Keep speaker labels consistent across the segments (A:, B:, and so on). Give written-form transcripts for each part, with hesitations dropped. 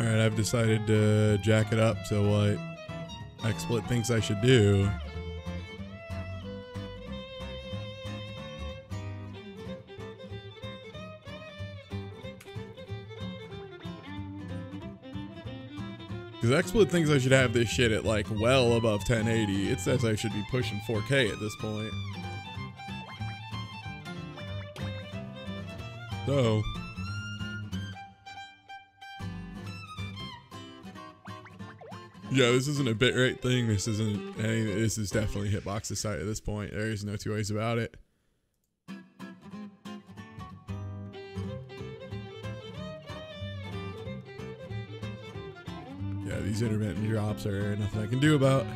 A: Alright, I've decided to jack it up to what XSplit thinks I should do. Because XSplit thinks I should have this shit at like well above 1080. It says I should be pushing 4K at this point. So yeah, this isn't a bitrate thing. This isn't any. This is definitely Hitbox's site at this point. There is no two ways about it. Yeah, these intermittent drops are nothing I can do about.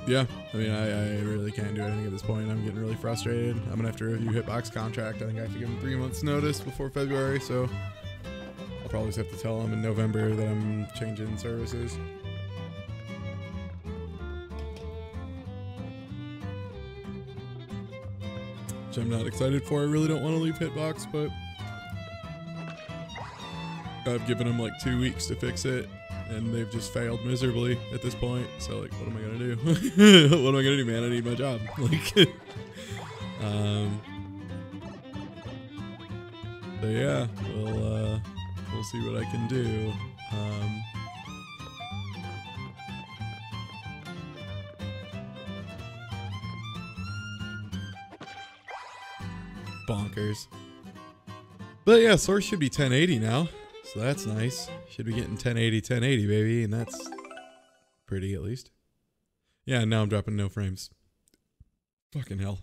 A: Yeah, I mean, I really can't do anything at this point. I'm getting really frustrated. I'm gonna have to review Hitbox contract. I think I have to give him 3 months notice before February, so I'll probably just have to tell him in November that I'm changing services. Which I'm not excited for. I really don't want to leave Hitbox, but I've given them like 2 weeks to fix it, and they've just failed miserably at this point. So like, what am I gonna do? What am I gonna do, man? I need my job. Like, so yeah, we'll see what I can do. Bonkers. But yeah, source should be 1080 now. So that's nice. Should be getting 1080, baby, and that's pretty at least. Yeah, now I'm dropping no frames. Fucking hell.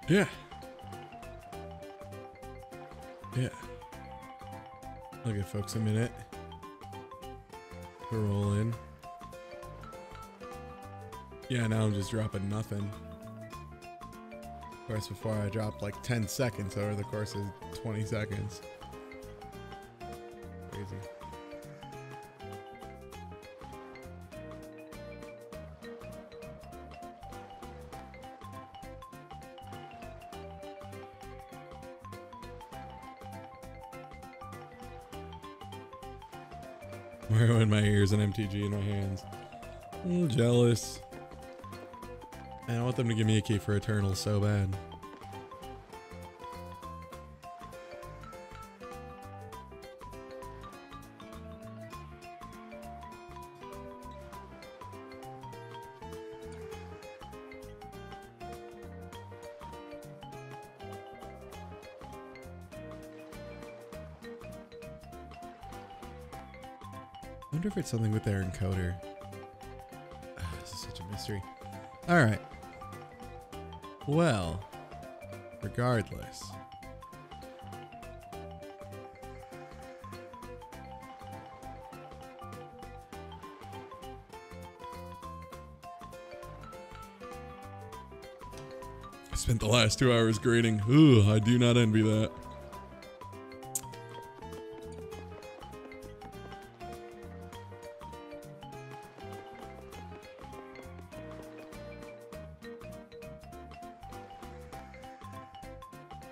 A: Yeah. Yeah. I'll give folks a minute to roll in. Yeah, now I'm just dropping nothing. Of course, before I dropped like 10 seconds over the course of 20 seconds. Crazy. Mario in my ears and MTG in my hands. I'm jealous. Man, I want them to give me a key for Eternal so bad. I wonder if it's something with their encoder. This is such a mystery. Alright. Well, regardless. I spent the last 2 hours grading. Ooh, I do not envy that.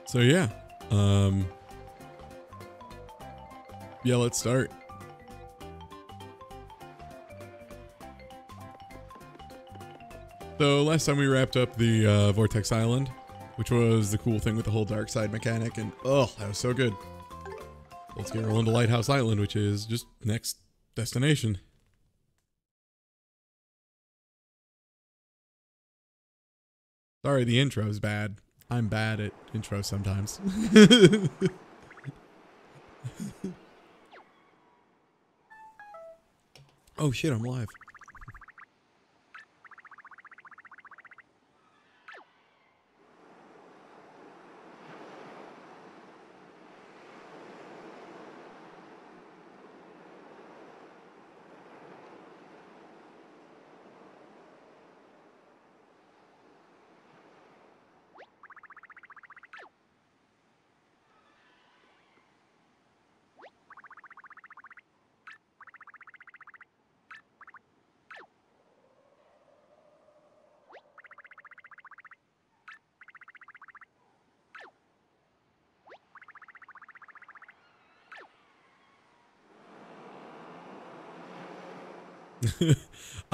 A: So yeah, yeah, let's start. So last time we wrapped up the Vortex Island, which was the cool thing with the whole dark side mechanic, and oh, that was so good. Let's get rolling to Lighthouse Island, which is just next destination. Sorry, the intro's bad. I'm bad at intros sometimes. Oh shit, I'm live.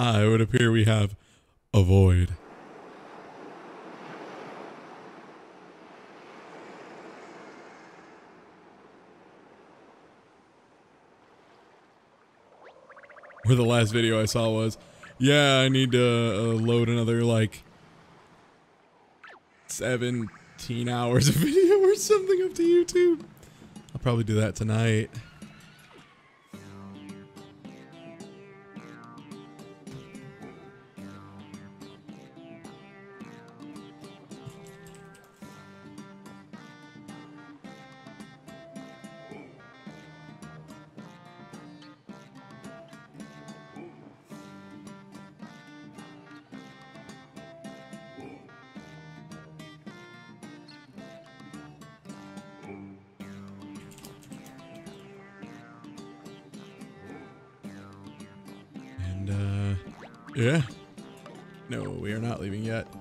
A: It would appear we have a void. Where the last video I saw was, yeah, I need to load another like 17 hours of video or something up to YouTube. I'll probably do that tonight. Yeah. No, we are not leaving yet.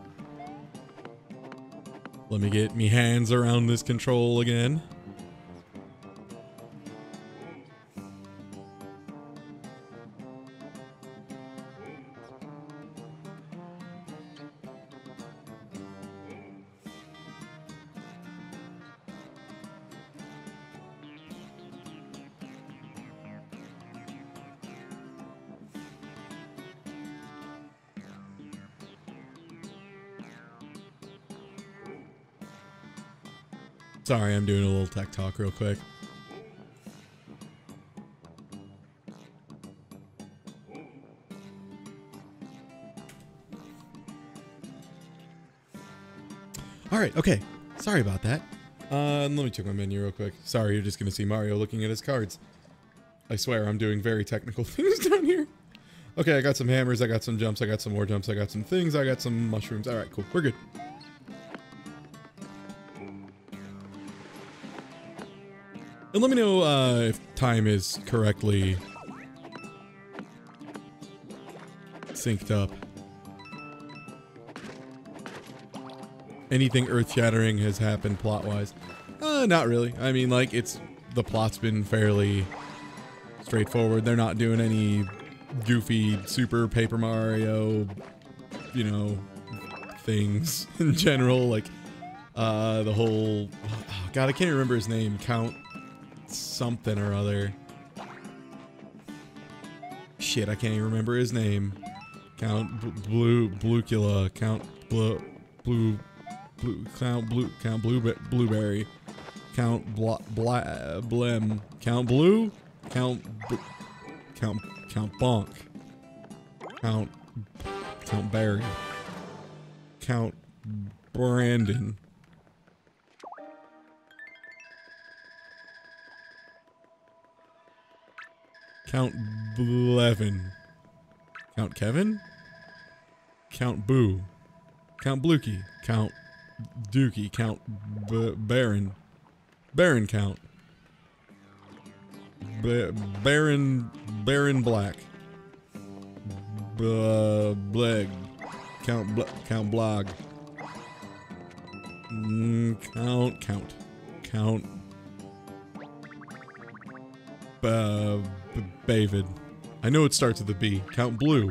A: Let me get me hands around this control again. Sorry, I'm doing a little tech talk real quick. Alright, okay. Sorry about that. Let me check my menu real quick. Sorry, you're just gonna see Mario looking at his cards. I swear, I'm doing very technical things down here. Okay, I got some hammers, I got some jumps, I got some more jumps, I got some things, I got some mushrooms. Alright, cool. We're good. And let me know if time is correctly synced up. Anything earth-shattering has happened plot-wise? Not really. I mean, like, the plot's been fairly straightforward. They're not doing any goofy Super Paper Mario, you know, things in general. Like, the whole... Oh, God, I can't remember his name. Count something or other. Shit, I can't even remember his name. Count Bluecula. Count Blueberry. Count Blem. Count Blue. Count Bonk. Count Barry. Count Brandon. Count Blevin. Count Kevin? Count Boo. Count Blukey. Count Dookie. Count Baron. Baron Count. Baron Black. Bleg. Count Blog. Count Bavid. I know it starts with a B. Count Blue.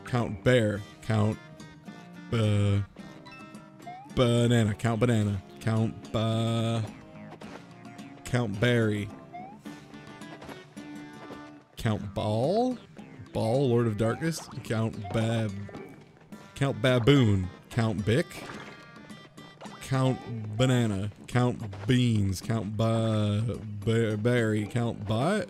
A: Count Bear. Count Banana. Count Banana. Count Barry. Count Ball. Lord of Darkness. Count Baboon. Count Bic. Count Banana. Count Beans. Count Berry. Count I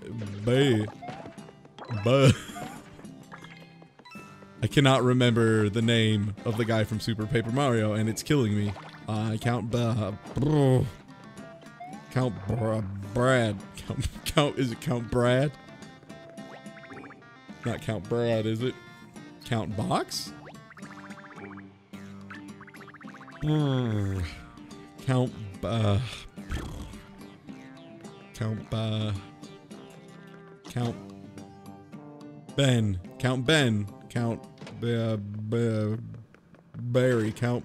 A: cannot remember the name of the guy from Super Paper Mario, and it's killing me. Count Brad. Is it Count Brad? Not Count Brad, is it? Count Box? Count Ben. Count Ben. Count Barry. Count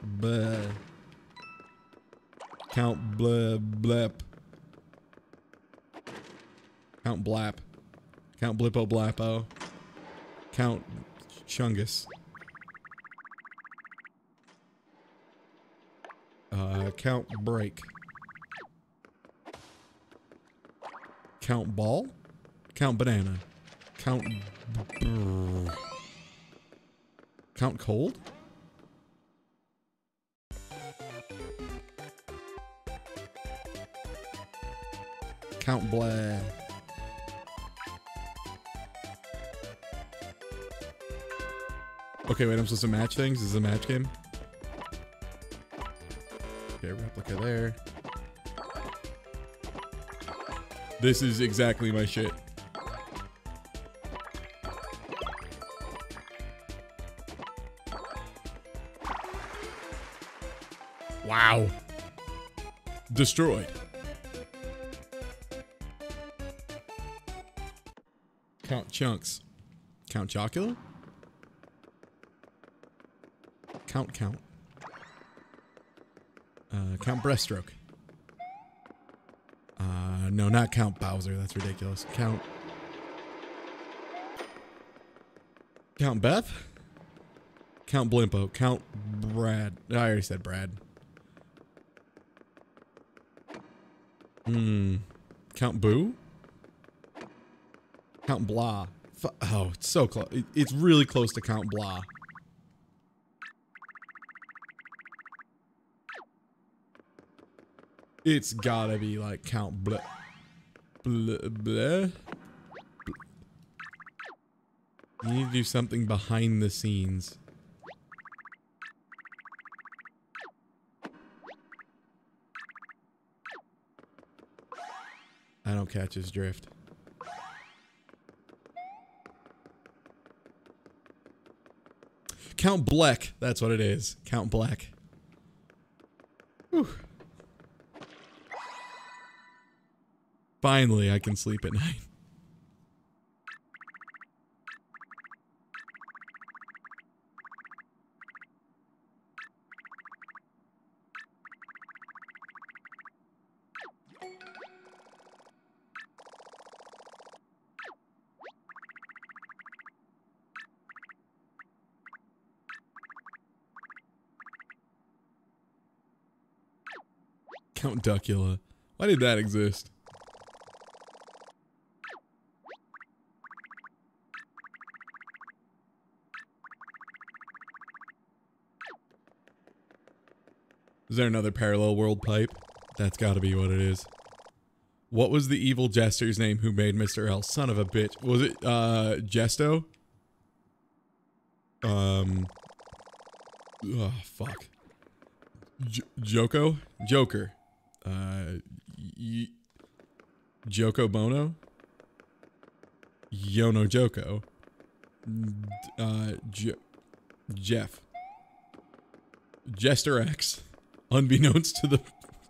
A: Count Blep. Count Blap. Count Blippo Blappo. Count Chungus. Count Break. Count Ball. Count Banana. Count Count Cold. Count Blah. Okay, wait, I'm supposed to match things? This is a match game? Okay, replica there. This is exactly my shit. Wow. Destroyed. Count Chunks. Count Chocula? Count. Count Breaststroke. No, not Count Bowser. That's ridiculous. Count Beth? Count Blimpo. Count Brad. I already said Brad. Count Boo? Count Blah. Oh, it's so close. It's really close to Count Blah. It's gotta be like Count Blah. Blah. You need to do something behind the scenes. I don't catch his drift. Count Black. That's what it is. Count Black. Whew. Finally, I can sleep at night. Count Duckula. Why did that exist? Is there another parallel world pipe? That's gotta be what it is. What was the evil jester's name who made Mr. L? Son of a bitch. Was it, Jesto? Oh, fuck. Joko? Joker. Joko Bono? Yono Joko. Jeff. Jester X. Unbeknownst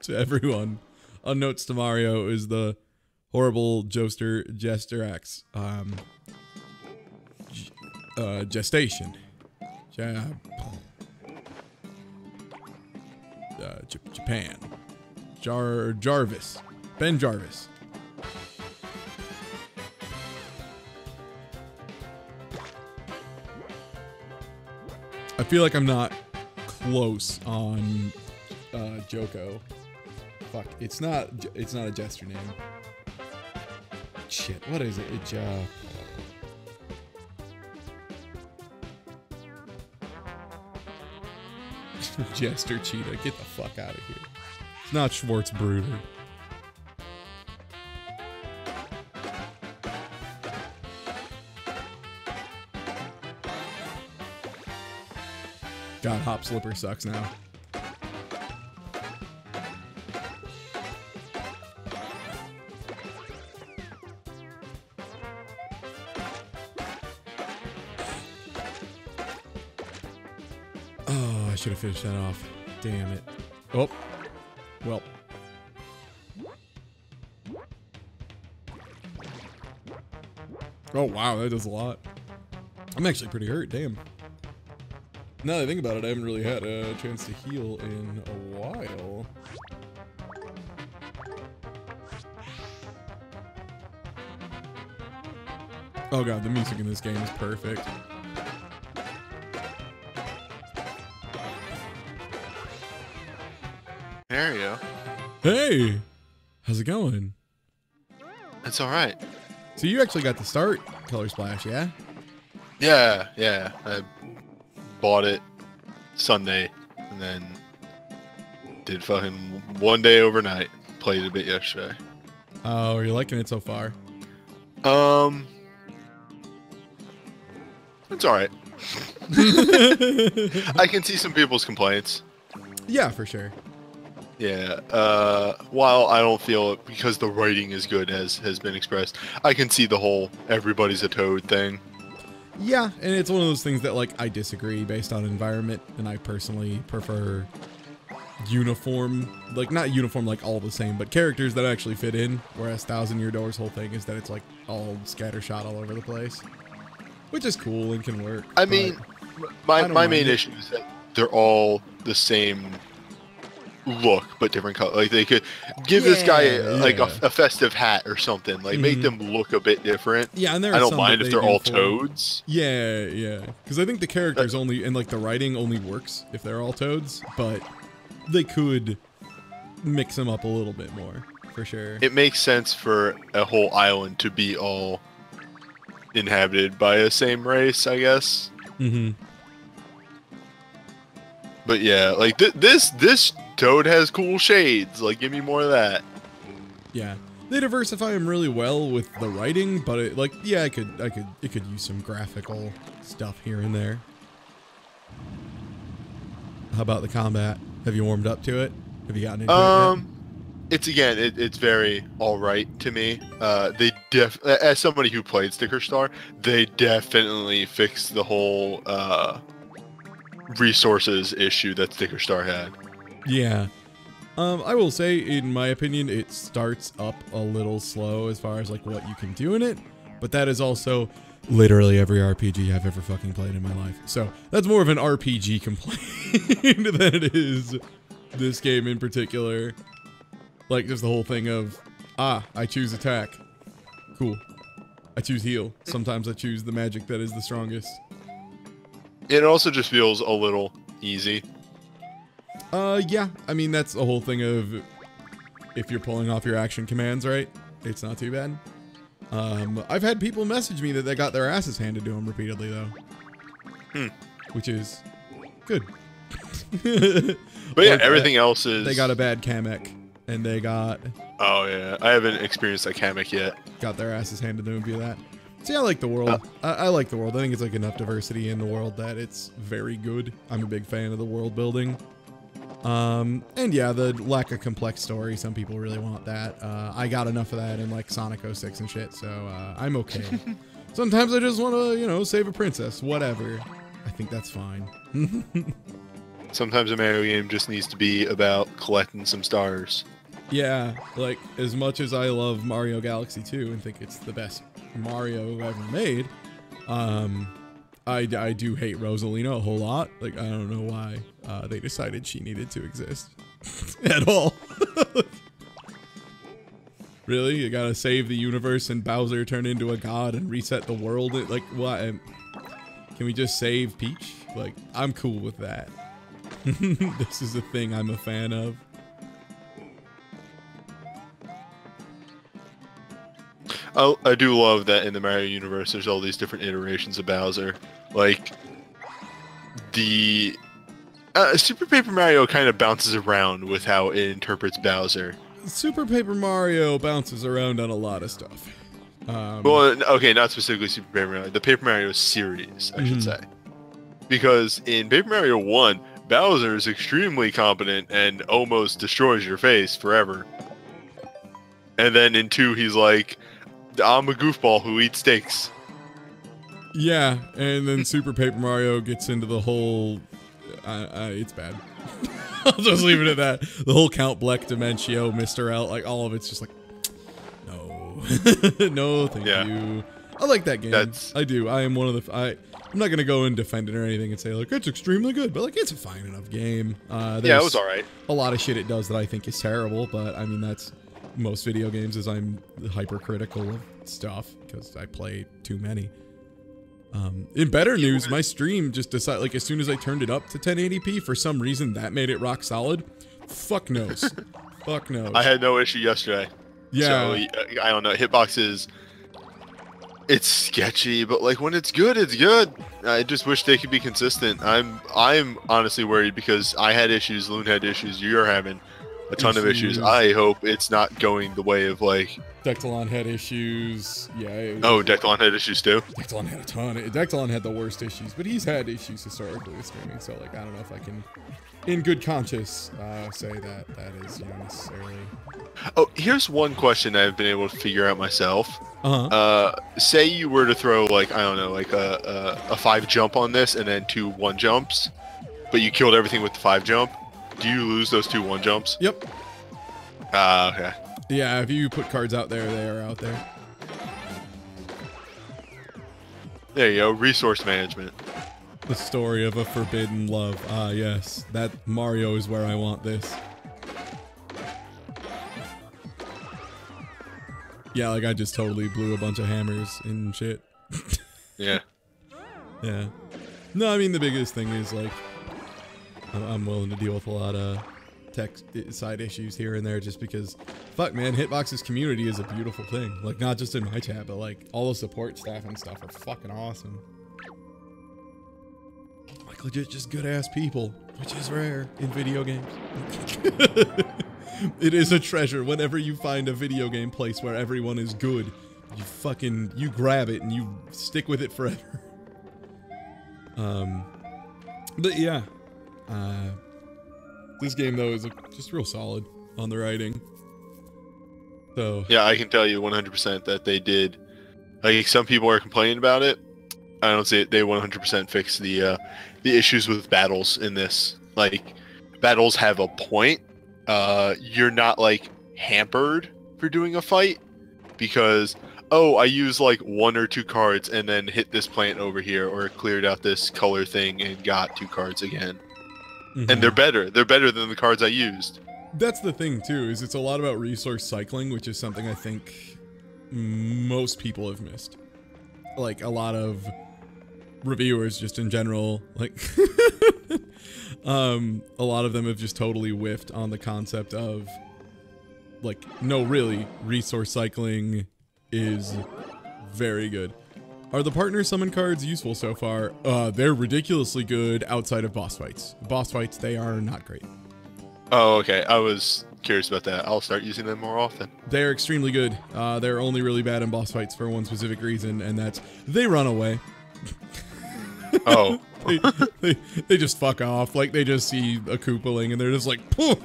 A: to everyone, unknowns to Mario, is the horrible Jester X. Gestation. Japan. Jarvis. Ben Jarvis. I feel like I'm not close on Joko. Fuck, it's not a jester name. Shit, what is it? It's Jester Cheetah, get the fuck out of here. It's not Schwarzbrüder. God, Hop Slipper sucks now. Oh, I should have finished that off. Damn it. Oh, well. Oh, wow, that does a lot. I'm actually pretty hurt, damn. Now that I think about it, I haven't really had a chance to heal in a while. Oh god, the music in this game is perfect.
B: There you go.
A: Hey! How's it going?
B: It's alright.
A: So you actually got to start Color Splash, yeah?
B: Yeah. I bought it Sunday and then did fucking one day overnight. Played a bit yesterday.
A: Oh, are you liking it so far?
B: It's alright. I can see some people's complaints.
A: Yeah, for sure.
B: Yeah, while I don't feel it because the writing is good as has been expressed, I can see the whole everybody's a toad thing.
A: Yeah, and it's one of those things that, like, I disagree based on environment, and I personally prefer uniform, like, not uniform like all the same, but characters that actually fit in, whereas Thousand Year Door's whole thing is that it's, like, all scattershot all over the place, which is cool and can work.
B: I mean, my main issue is that they're all the same look but different color. Like they could give this guy like a festive hat or something, like make them look a bit different.
A: Yeah, and
B: I don't mind if they're all toads.
A: Yeah, because I think the characters only, and like the writing only works if they're all toads, but they could mix them up a little bit more for sure.
B: It makes sense for a whole island to be all inhabited by a same race, I guess. But yeah, like this toad has cool shades. Like, give me more of that.
A: Yeah, they diversify them really well with the writing, but it, like, yeah, it could use some graphical stuff here and there. How about the combat? Have you warmed up to it? Have you gotten into it yet?
B: It's very all right to me. As somebody who played Sticker Star, they definitely fixed the whole resources issue that Sticker Star had.
A: Yeah. I will say, in my opinion, it starts up a little slow as far as like what you can do in it, but that is also literally every RPG I've ever fucking played in my life. So that's more of an RPG complaint than it is this game in particular. Like just the whole thing of, I choose attack. Cool. I choose heal. Sometimes I choose the magic that is the strongest.
B: It also just feels a little easy.
A: Yeah, I mean, that's the whole thing of if you're pulling off your action commands, right? It's not too bad. I've had people message me that they got their asses handed to them repeatedly, though. Which is good.
B: But yeah, everything else is...
A: They got a bad Kamek, and they got...
B: Oh, yeah. I haven't experienced that Kamek yet.
A: Got their asses handed to them via that. See, I like the world. I like the world. I think it's like enough diversity in the world that it's very good. I'm a big fan of the world building. And yeah, the lack of complex story, some people really want that. I got enough of that in like Sonic 06 and shit, so I'm okay. Sometimes I just want to, you know, save a princess, whatever. I think that's fine.
B: Sometimes a Mario game just needs to be about collecting some stars.
A: Yeah, like as much as I love Mario Galaxy 2 and think it's the best Mario ever made, I do hate Rosalina a whole lot. Like, I don't know why they decided she needed to exist at all. Really? You gotta save the universe and Bowser turn into a god and reset the world? Like, what? Can we just save Peach? Like, I'm cool with that. This is a thing I'm a fan of.
B: I do love that in the Mario universe there's all these different iterations of Bowser. Like, the Super Paper Mario kind of bounces around with how it interprets Bowser.
A: Super Paper Mario bounces around on a lot of stuff.
B: Well, okay, not specifically Super Paper Mario. The Paper Mario series, I should say. Because in Paper Mario 1, Bowser is extremely competent and almost destroys your face forever. And then in 2, he's like, I'm a goofball who eats steaks.
A: Yeah, and then Super Paper Mario gets into the whole... it's bad. I'll just leave it at that. The whole Count Bleck, Dementio, Mr. L, like all of it's just like, no. No, thank you. I like that game. I do. I am one of the... I'm not going to go and defend it or anything and say, like, it's extremely good, but, like, it's a fine enough game.
B: Yeah, it was alright.
A: A lot of shit it does that I think is terrible, but, I mean, that's most video games is I'm hypercritical of stuff because I play too many. In better news, my stream just decided, like, as soon as I turned it up to 1080p, for some reason, that made it rock solid. Fuck knows. Fuck knows.
B: I had no issue yesterday.
A: Yeah.
B: So, I don't know. Hitboxes... It's sketchy, but like when it's good, it's good. I just wish they could be consistent. I'm honestly worried because I had issues, Loon had issues, you're having a ton of issues. I hope it's not going the way of like...
A: Dectalon had issues. Yeah.
B: Dectalon had issues too?
A: Dectalon had a ton. Dectalon had the worst issues, but he's had issues historically with streaming, so like I don't know if I can, in good conscience, say that is, you know, necessarily...
B: Oh, here's one question I've been able to figure out myself. Say you were to throw like, I don't know, like a 5 jump on this and then 2 1 jumps, but you killed everything with the 5 jump. Do you lose those 2 1 jumps?
A: Yep.
B: Okay.
A: Yeah, if you put cards out there, they are out there.
B: There you go, resource management.
A: The story of a forbidden love. Ah, yes. That Mario is where I want this. Yeah, like I just totally blew a bunch of hammers and shit.
B: Yeah.
A: Yeah. No, I mean, the biggest thing is like, I'm willing to deal with a lot of tech side issues here and there just because, fuck man, Hitbox's community is a beautiful thing. Like, not just in my chat, but like all the support staff and stuff are fucking awesome. Like legit just good ass people, which is rare in video games. It is a treasure whenever you find a video game place where everyone is good. You grab it and you stick with it forever. But yeah. This game though is just real solid on the writing. So
B: yeah, I can tell you 100% that they did. Like some people are complaining about it. I don't see it. They 100% fixed the issues with battles in this. Like battles have a point. You're not like hampered for doing a fight because I use like 1 or 2 cards and then hit this plant over here or cleared out this color thing and got 2 cards again. And they're better than the cards I used.
A: That's the thing too, is it's a lot about resource cycling, which is something I think most people have missed. Like a lot of reviewers just in general, like a lot of them have just totally whiffed on the concept of like, no, really, resource cycling is very good. Are the partner summon cards useful so far? They're ridiculously good outside of boss fights. Boss fights, they are not great.
B: Oh, okay. I was curious about that. I'll start using them more often.
A: They're extremely good. They're only really bad in boss fights for one specific reason, and that's they run away.
B: Oh.
A: they just fuck off. Like, they just see a Koopaling, and they're just like,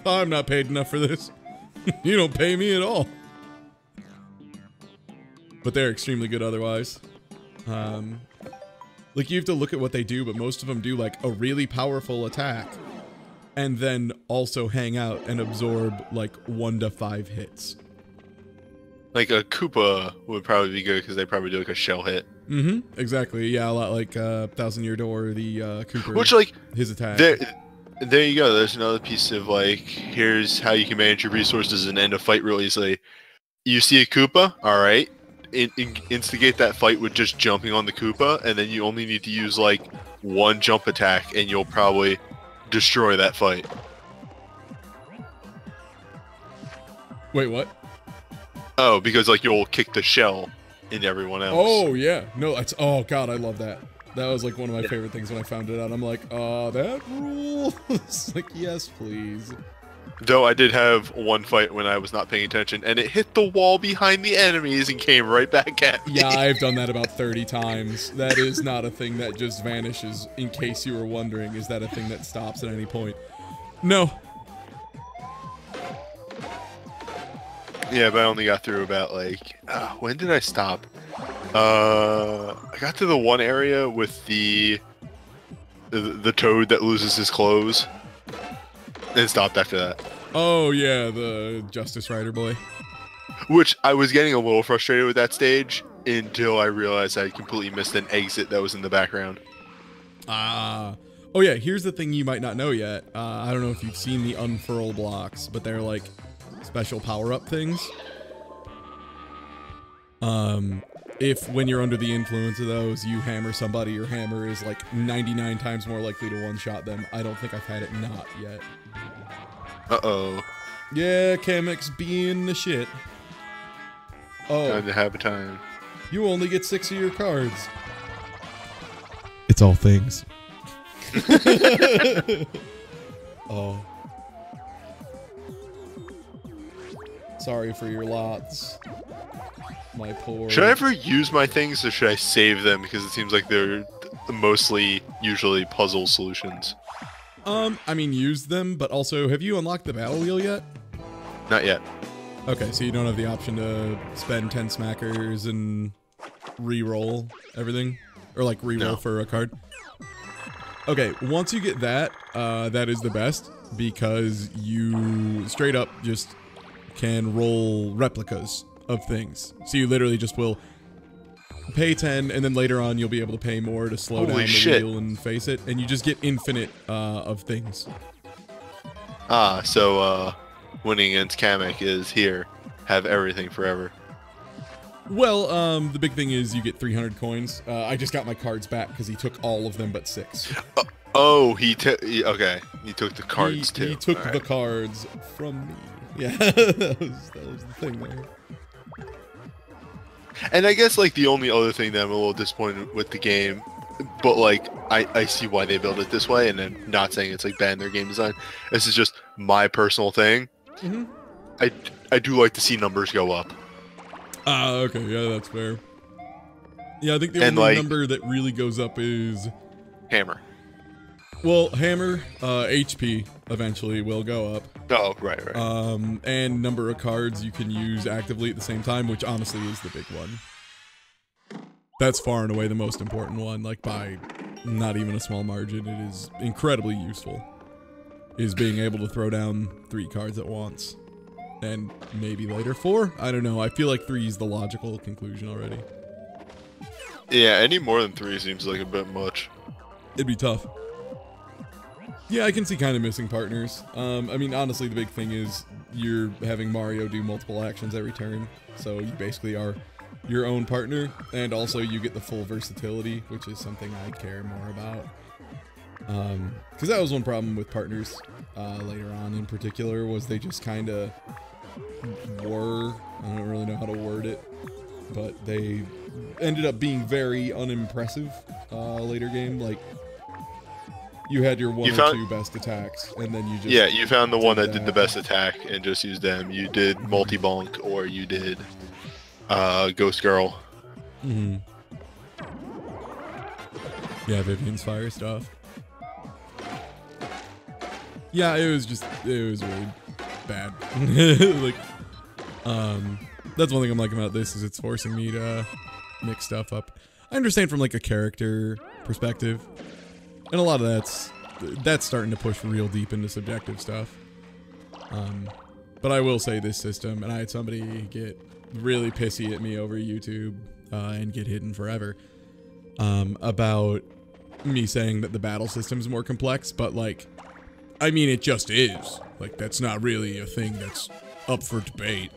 A: I'm not paid enough for this. You don't pay me at all. But they're extremely good otherwise. Like, you have to look at what they do, but most of them do, like, a really powerful attack. And then also hang out and absorb, like, 1 to 5 hits.
B: Like, a Koopa would probably be good, because they probably do, like, a shell hit.
A: Exactly. Yeah, a lot like Thousand Year Door, the Cooper.
B: Which, like,
A: his attack.
B: There you go. There's another piece of, like, here's how you can manage your resources and end a fight real easily. You see a Koopa? Alright. Instigate that fight with just jumping on the Koopa, and then you only need to use, like, 1 jump attack, and you'll probably destroy that fight.
A: Wait, what?
B: Oh, because, like, you'll kick the shell into everyone else.
A: Oh, yeah. No, that's... Oh, God, I love that. That was like one of my favorite things when I found it out. I'm like, that rules. Like, yes, please.
B: Though I did have one fight when I was not paying attention, and it hit the wall behind the enemies and came right back at me.
A: Yeah, I've done that about 30 times. That is not a thing that just vanishes, in case you were wondering. Is that a thing that stops at any point? No.
B: Yeah, but I only got through about, like, when did I stop? I got to the one area with the toad that loses his clothes. And stopped after that.
A: Oh, yeah, the Justice Rider boy.
B: Which I was getting a little frustrated with that stage until I realized I completely missed an exit that was in the background.
A: Oh yeah, here's the thing you might not know yet. I don't know if you've seen the unfurl blocks, but they're like special power-up things. If when you're under the influence of those, you hammer somebody, your hammer is like 99 times more likely to one-shot them. I don't think I've had it not yet.
B: Uh-oh.
A: Yeah, Kamek's being the shit. Oh.
B: Time to have a time.
A: You only get 6 of your cards. It's all things. Oh. Sorry for your lots. My poor...
B: Should I ever use my things, or should I save them? Because it seems like they're mostly, usually, puzzle solutions.
A: I mean, use them, but also, have you unlocked the battle wheel yet?
B: Not yet.
A: Okay, so you don't have the option to spend 10 smackers and re-roll everything? Or, like, re-roll for a card? Okay, once you get that, that is the best, because you straight up just can roll replicas of things. So you literally just will pay 10, and then later on you'll be able to pay more to slow down the wheel and face it, and you just get infinite of things.
B: So winning against Kamek is here. Have everything forever.
A: Well, the big thing is you get 300 coins. I just got my cards back because he took all of them but 6.
B: Oh, okay. He took the cards too.
A: He took the cards from me. Yeah, that was the thing there.
B: And I guess, like, the only other thing that I'm a little disappointed with the game, but, like, I see why they built it this way, and I'm not saying it's, like, bad in their game design. This is just my personal thing.
A: Mm-hmm.
B: I do like to see numbers go up.
A: Okay, yeah, that's fair. Yeah, I think the only number that really goes up is...
B: Hammer.
A: Well, hammer, HP eventually will go up.
B: Oh, right.
A: And number of cards you can use actively at the same time, which honestly is the big one. That's far and away the most important one, like by not even a small margin. It is incredibly useful, is being able to throw down 3 cards at once. And maybe later 4? I don't know. I feel like 3 is the logical conclusion already.
B: Yeah, any more than 3 seems like a bit much.
A: It'd be tough. Yeah, I can see kind of missing partners. I mean, honestly, the big thing is you're having Mario do multiple actions every turn. So you basically are your own partner. And also you get the full versatility, which is something I care more about. Because that was one problem with partners later on in particular, was they just kind of were, I don't really know how to word it, but they ended up being very unimpressive later game. Like, you had your 1 or 2 best attacks, and then you just...
B: Yeah, you found the one that did the best attack and just used them. You did multi-bonk, or you did Ghost Girl.
A: Mm-hmm. Yeah, Vivian's fire stuff. Yeah, it was really bad. Like, that's one thing I'm liking about this, is it's forcing me to mix stuff up. I understand from, like, a character perspective, and a lot of that's starting to push real deep into subjective stuff. But I will say this system, and I had somebody get really pissy at me over YouTube and get hidden forever about me saying that the battle system's more complex, but, like, I mean, it just is. Like, that's not really a thing that's up for debate.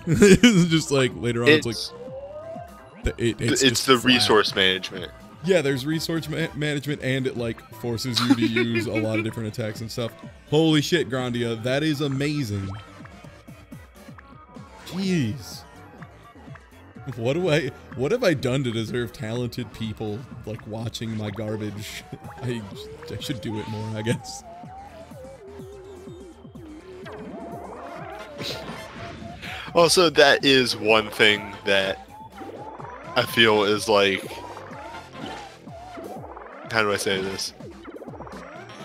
A: It's just like, later on, it's like...
B: It's the resource management.
A: Yeah, there's resource management, and it, like, forces you to use a lot of different attacks and stuff. Holy shit, Grandia, that is amazing. Jeez. What have I done to deserve talented people like watching my garbage? I should do it more, I guess.
B: Also, that is one thing that I feel is like, how do I say this?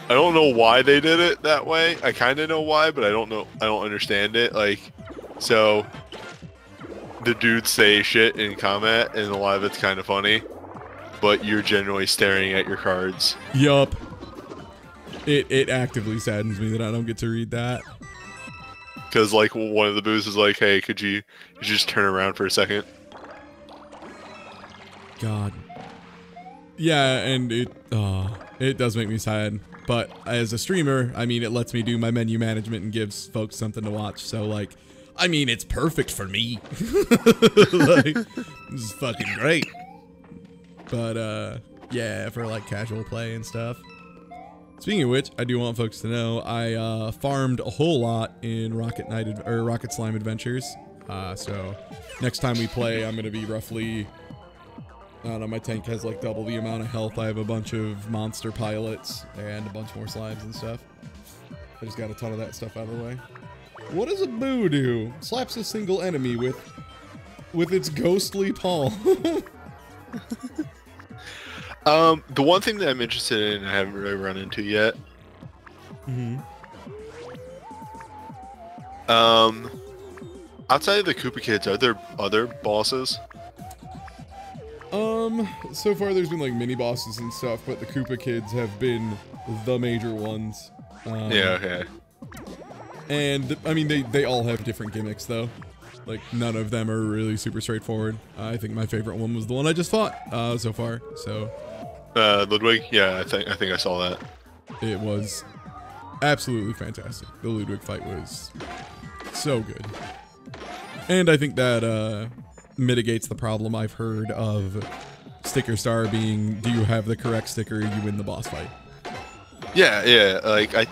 B: I don't know why they did it that way. I kind of know why, but I don't understand it. Like, so the dudes say shit in comment, and a lot of it's kind of funny, but you're generally staring at your cards.
A: Yup. It actively saddens me that I don't get to read that.
B: Because, like, one of the boos is like, hey, could you just turn around for a second?
A: God. Yeah, and it does make me sad. But as a streamer, I mean, it lets me do my menu management and gives folks something to watch. So, like, I mean, it's perfect for me. Like, this is fucking great. But, yeah, for, like, casual play and stuff. Speaking of which, I do want folks to know, I farmed a whole lot in Rocket Slime Adventures. So, next time we play, I'm going to be roughly... I don't know, my tank has like double the amount of health. I have a bunch of monster pilots and a bunch more slimes and stuff. I just got a ton of that stuff out of the way. What does a boo do? Slaps a single enemy with its ghostly paw.
B: The one thing that I'm interested in and I haven't really run into yet. Outside of the Koopa Kids, are there other bosses?
A: So far there's been like mini bosses and stuff, but the Koopa Kids have been the major ones.
B: Yeah, okay.
A: And I mean, they all have different gimmicks though. Like none of them are really super straightforward. I think my favorite one was the one I just fought so far. So.
B: Ludwig? Yeah, I think I saw that.
A: It was absolutely fantastic. The Ludwig fight was so good. And I think that mitigates the problem I've heard of Sticker Star being, do you have the correct sticker, you win the boss fight.
B: Yeah, like, I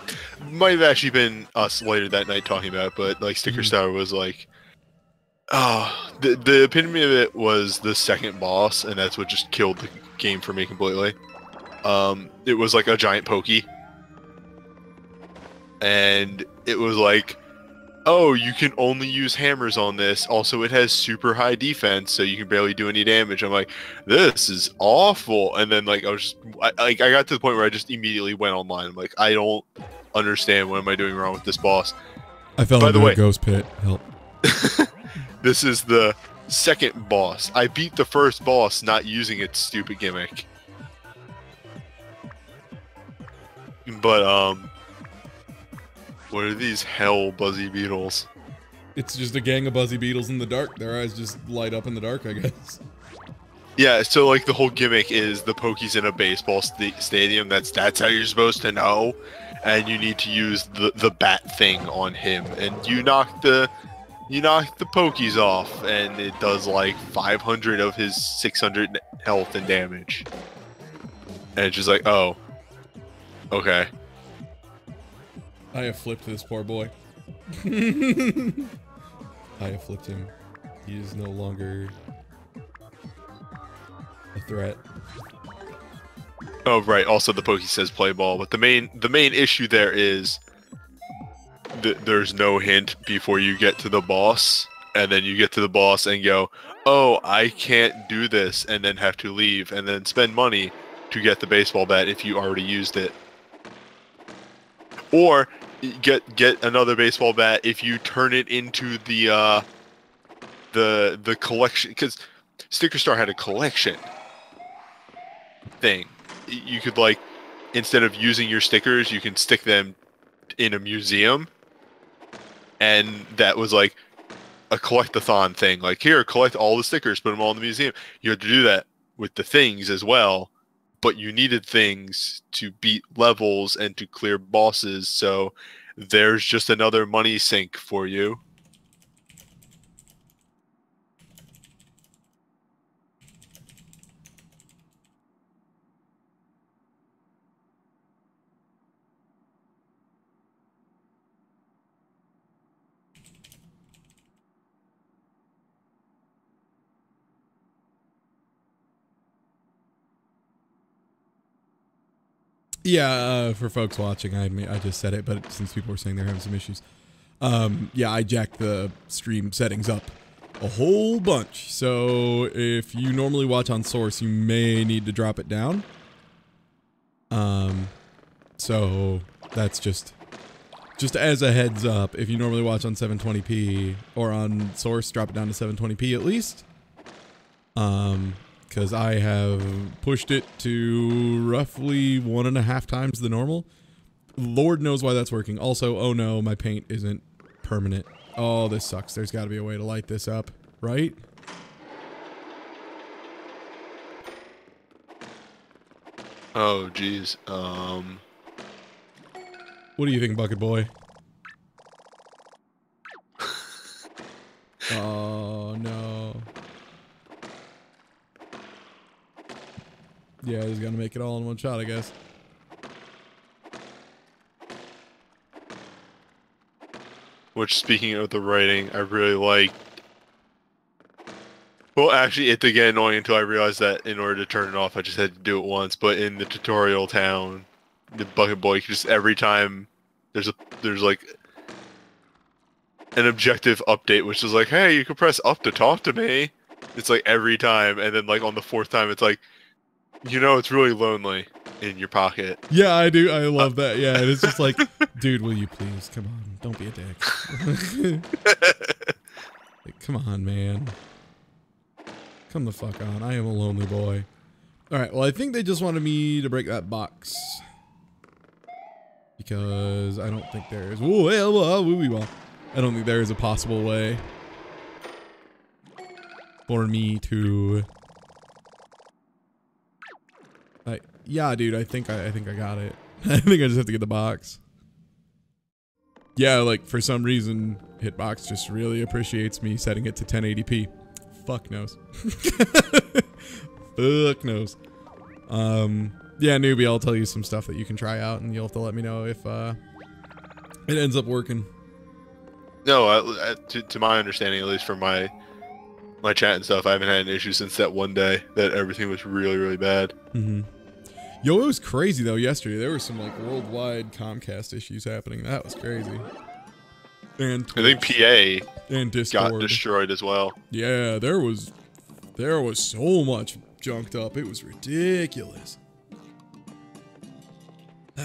B: might have actually been us later that night talking about it, but, like, Sticker Star was, like, the epitome of it was the second boss, and that's what just killed the game for me completely. It was, like, a giant pokey. And it was like, oh, you can only use hammers on this. Also, it has super high defense, so you can barely do any damage. I'm like, this is awful. And then, like, I got to the point where I just immediately went online. I'm like, I don't understand. What am I doing wrong with this boss?
A: I fell into a ghost pit. Help.
B: This is the second boss. I beat the first boss not using its stupid gimmick. But, what are these hell buzzy beetles?
A: It's just a gang of buzzy beetles in the dark. Their eyes just light up in the dark, I guess.
B: Yeah, so like the whole gimmick is the Poke's in a baseball stadium. That's how you're supposed to know, and you need to use the bat thing on him, and you knock the Poke's off, and it does like 500 of his 600 health and damage, and it's just like, oh, okay.
A: I have flipped this poor boy. I have flipped him. He is no longer a threat.
B: Oh, right. Also, the Poke says play ball, but the main issue there is there's no hint before you get to the boss, and then you get to the boss and go, oh, I can't do this, and then have to leave, and then spend money to get the baseball bat if you already used it. Or get another baseball bat if you turn it into the collection, because Sticker Star had a collection thing. You could, like, instead of using your stickers, you can stick them in a museum, and that was like a collectathon thing. Like, here, collect all the stickers, put them all in the museum. You had to do that with the things as well, but you needed things to beat levels and to clear bosses, so there's just another money sink for you.
A: Yeah, for folks watching, I just said it, but since people were saying they're having some issues, yeah, I jacked the stream settings up a whole bunch. So if you normally watch on source, you may need to drop it down. So that's just as a heads up. If you normally watch on 720p or on source, drop it down to 720p at least. Because I have pushed it to roughly 1.5 times the normal. Lord knows why that's working. Also, oh no, my paint isn't permanent. Oh, this sucks. There's got to be a way to light this up, right?
B: Oh, geez.
A: What do you think, Bucket Boy? Oh, no. Yeah, he's gonna make it all in one shot, I guess.
B: Which, speaking of the writing, I really liked. Well, actually, it did get annoying until I realized that in order to turn it off, I just had to do it once. But in the tutorial town, the Bucket Boy just every time there's like an objective update, which is like, hey, you can press up to talk to me. It's like every time, and then like on the 4th time, it's like, you know, it's really lonely in your pocket.
A: Yeah, I do. I love that. Yeah, and it's just like, dude, will you please? Come on. Don't be a dick. Like, come on, man. Come the fuck on. I am a lonely boy. All right. Well, I think they just wanted me to break that box. Because I don't think there is. I don't think there is a possible way for me to. Yeah, dude. I think I got it. I think I just have to get the box. Yeah, like for some reason, Hitbox just really appreciates me setting it to 1080p. Fuck knows. Fuck knows. Yeah, newbie, I'll tell you some stuff that you can try out, and you'll have to let me know if it ends up working.
B: No, to my understanding, at least for my chat and stuff, I haven't had an issue since that one day that everything was really, really bad.
A: Mm-hmm. Yo, it was crazy though. Yesterday there were some like worldwide Comcast issues happening. That was crazy. And Twitch,
B: I think PA
A: and Discord
B: got destroyed as well.
A: Yeah, there was so much junked up. It was ridiculous.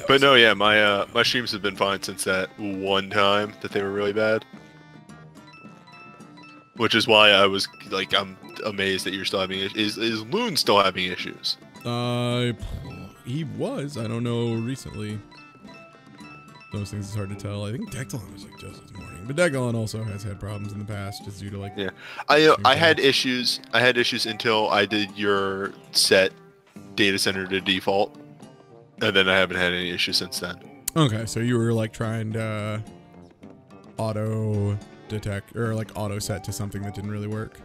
B: But no, yeah, my streams have been fine since that one time that they were really bad. Which is why I was like, I'm amazed that you're still having issues. Is Loon still having issues?
A: He was. I don't know recently. Those things is hard to tell. I think Declan was like just this morning, but Declan also has had problems in the past just due to like.
B: Yeah, I had issues. I had issues until I did your set data center to default, and then I haven't had any issues since then.
A: Okay, so you were like trying to auto detect or like auto set to something that didn't really work.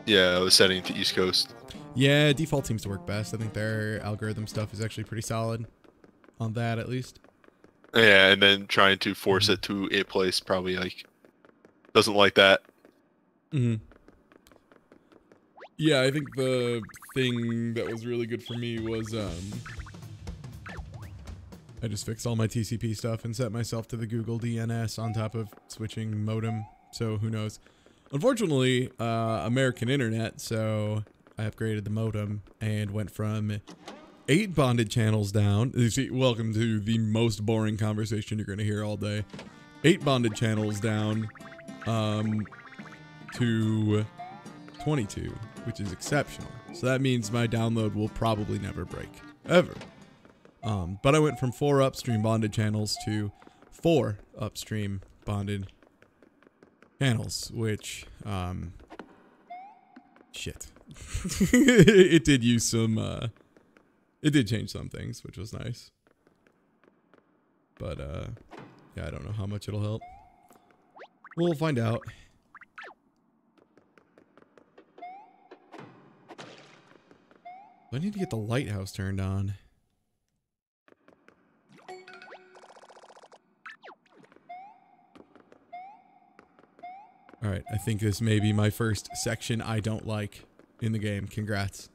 B: Yeah, I was setting it to East Coast.
A: Yeah, default seems to work best. I think their algorithm stuff is actually pretty solid on that, at least.
B: Yeah, and then trying to force it to a place probably like doesn't like that.
A: Mm-hmm. Yeah, I think the thing that was really good for me was I just fixed all my TCP stuff and set myself to the Google DNS on top of switching modem. So who knows? Unfortunately, American Internet, so I upgraded the modem and went from 8 bonded channels down. You see, welcome to the most boring conversation you're going to hear all day. 8 bonded channels down to 22, which is exceptional. So that means my download will probably never break, ever. But I went from 4 upstream bonded channels to 4 upstream bonded channels, which, shit. It did use some, it did change some things, which was nice. But, yeah, I don't know how much it'll help. We'll find out. I need to get the lighthouse turned on. Alright, I think this may be my first section I don't like in the game. Congrats.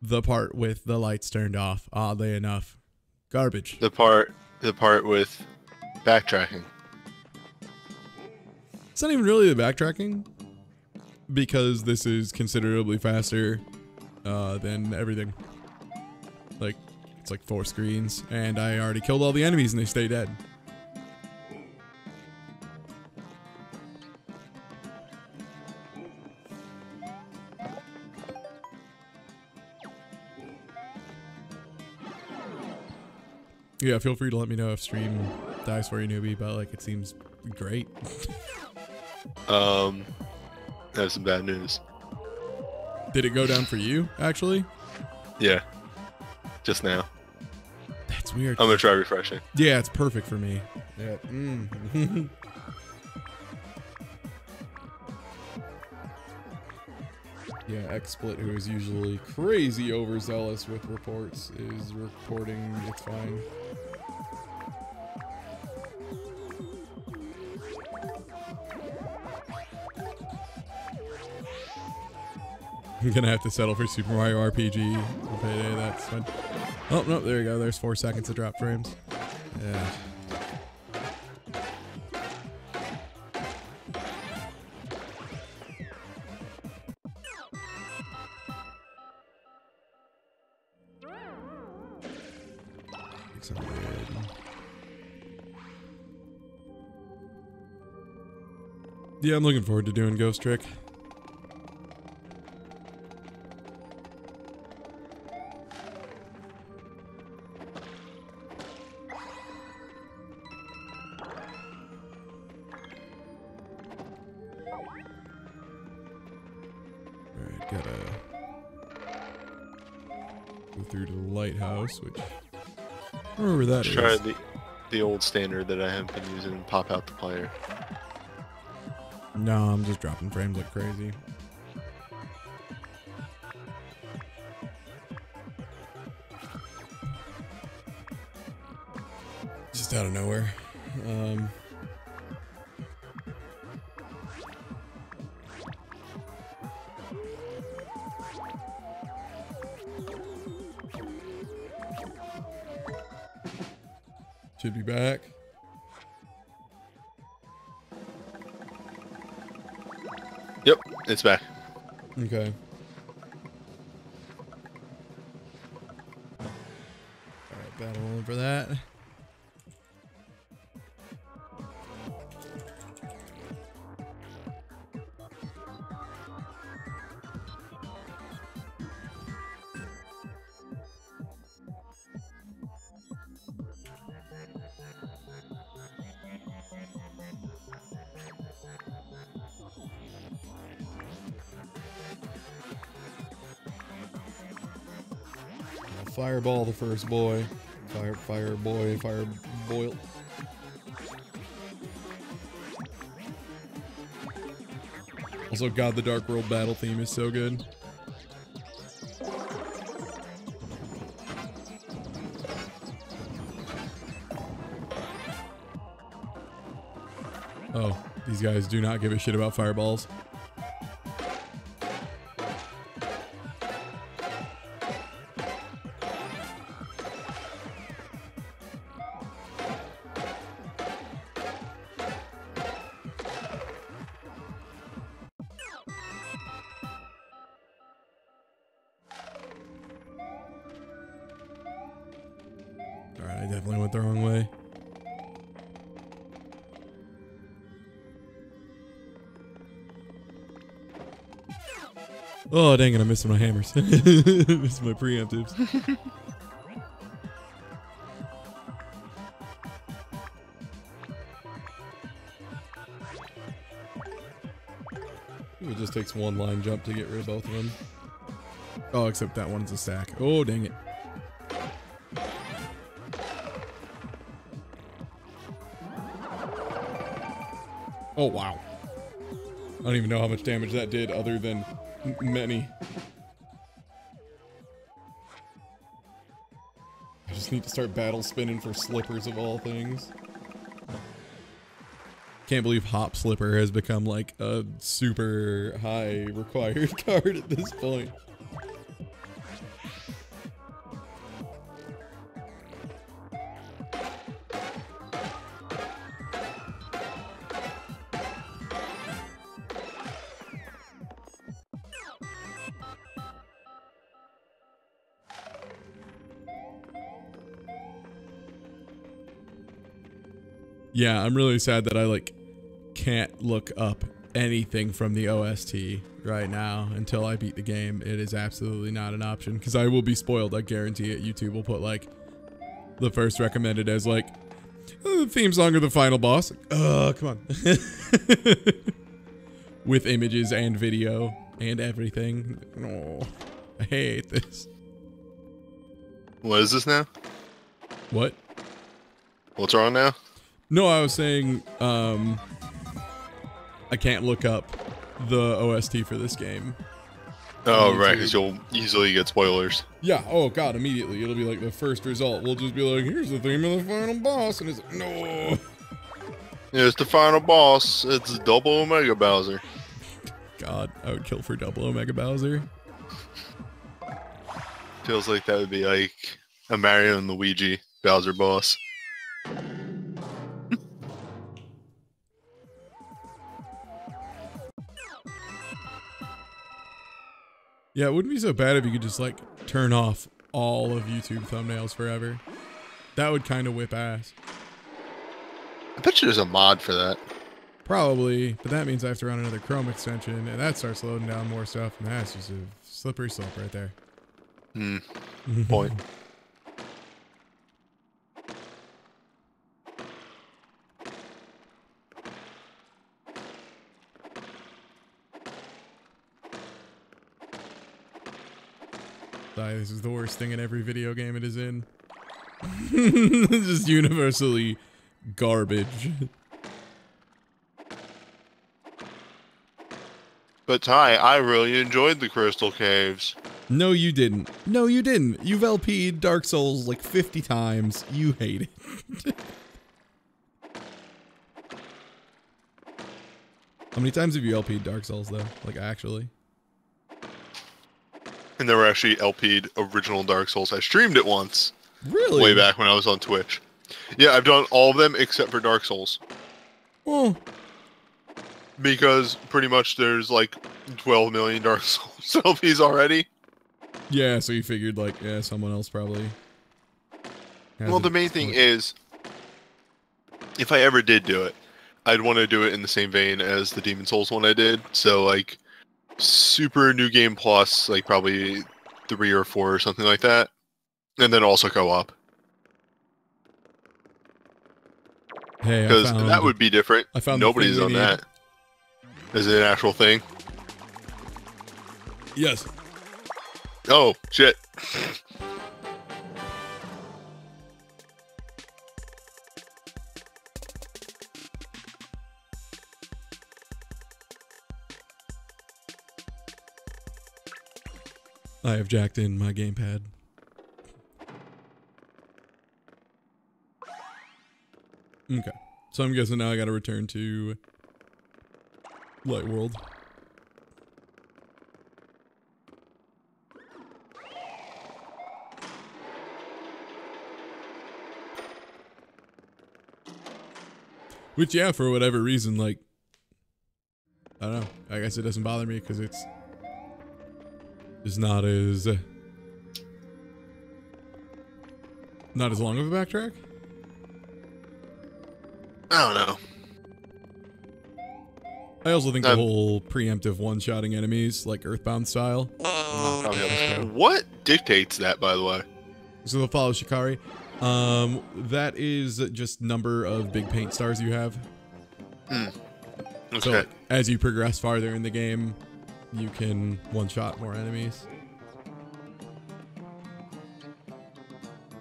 A: The part with the lights turned off, oddly enough. Garbage.
B: The part with backtracking.
A: It's not even really the backtracking, because this is considerably faster than everything. Like, it's like 4 screens, and I already killed all the enemies and they stay dead. Yeah, feel free to let me know if stream dies for you, newbie, but like it seems great.
B: That's some bad news.
A: Did it go down for you, actually?
B: Yeah. Just now.
A: That's weird.
B: I'm gonna try refreshing.
A: Yeah, it's perfect for me. Yeah. Yeah, XSplit, who is usually crazy overzealous with reports, is reporting it's fine. I'm gonna have to settle for Super Mario RPG. Okay, that's fine. Oh, no, there you go. There's 4 seconds of drop frames. Yeah. Yeah, I'm looking forward to doing Ghost Trick. Alright, gotta go through to the lighthouse, which I don't remember that is.
B: Try the old standard that I have been using and pop out the player.
A: No, I'm just dropping frames like crazy. Just out of nowhere. Should be back.
B: Yep, it's back.
A: Okay. Alright, battle on for that. Fireball the first boy. Fire boil. Also, God, the Dark World battle theme is so good. Oh, these guys do not give a shit about fireballs. Alright, I definitely went the wrong way. Oh, dang it, I'm missing my hammers. Missing my preemptives. It just takes one line jump to get rid of both of them. Oh, except that one's a stack. Oh, dang it. Oh, wow. I don't even know how much damage that did other than many. I just need to start battle spinning for slippers of all things. Can't believe Hop Slipper has become like a super high required card at this point. Yeah, I'm really sad that I like can't look up anything from the OST right now until I beat the game. It is absolutely not an option because I will be spoiled. I guarantee it. YouTube will put like the first recommended as like the theme song of the final boss. Come on. With images and video and everything. Oh, I hate this.
B: What is this now?
A: What?
B: What's wrong now?
A: No, I was saying, I can't look up the OST for this game.
B: Oh, right, because you'll easily get spoilers.
A: Yeah, oh god, immediately. It'll be like the first result. We'll just be like, here's the theme of the final boss, and it's like, no.
B: It's the final boss. It's Double Omega Bowser.
A: God, I would kill for Double Omega Bowser.
B: Feels like that would be like a Mario and Luigi Bowser boss.
A: Yeah, it wouldn't be so bad if you could just like turn off all of YouTube thumbnails forever. That would kind of whip ass.
B: I bet you there's a mod for that.
A: Probably, but that means I have to run another Chrome extension, and that starts loading down more stuff, and that's just a slippery slope right there.
B: Point.
A: This is the worst thing in every video game it is in. It's just universally garbage.
B: But Ty, I really enjoyed the Crystal Caves.
A: No, you didn't. No, you didn't. You've LP'd Dark Souls like 50 times. You hate it. How many times have you LP'd Dark Souls, though? Like, actually?
B: And they were actually LP'd original Dark Souls. I streamed it once.
A: Really?
B: Way back when I was on Twitch. Yeah, I've done all of them except for Dark Souls.
A: Oh.
B: Because pretty much there's like 12 million Dark Souls LPs already.
A: Yeah, so you figured like, yeah, someone else probably.
B: Well, the main thing is, if I ever did do it, I'd want to do it in the same vein as the Demon Souls one I did. So like, super New Game Plus, like probably 3 or 4 or something like that. And then also co-op.
A: Hey,
B: because that would be different.
A: I found
B: nobody's on that. Is it an actual thing?
A: Yes.
B: Oh, shit.
A: I have jacked in my gamepad. Okay. So I'm guessing now I gotta return to Light World. Which, yeah, for whatever reason, like, I don't know. I guess it doesn't bother me because it's not as long of a backtrack.
B: I don't know.
A: I also think the whole preemptive one-shotting enemies, like Earthbound style.
B: What dictates that, by the way?
A: So they'll follow Shikari. That is just number of big paint stars you have.
B: Okay.
A: So like, as you progress farther in the game, you can one-shot more enemies.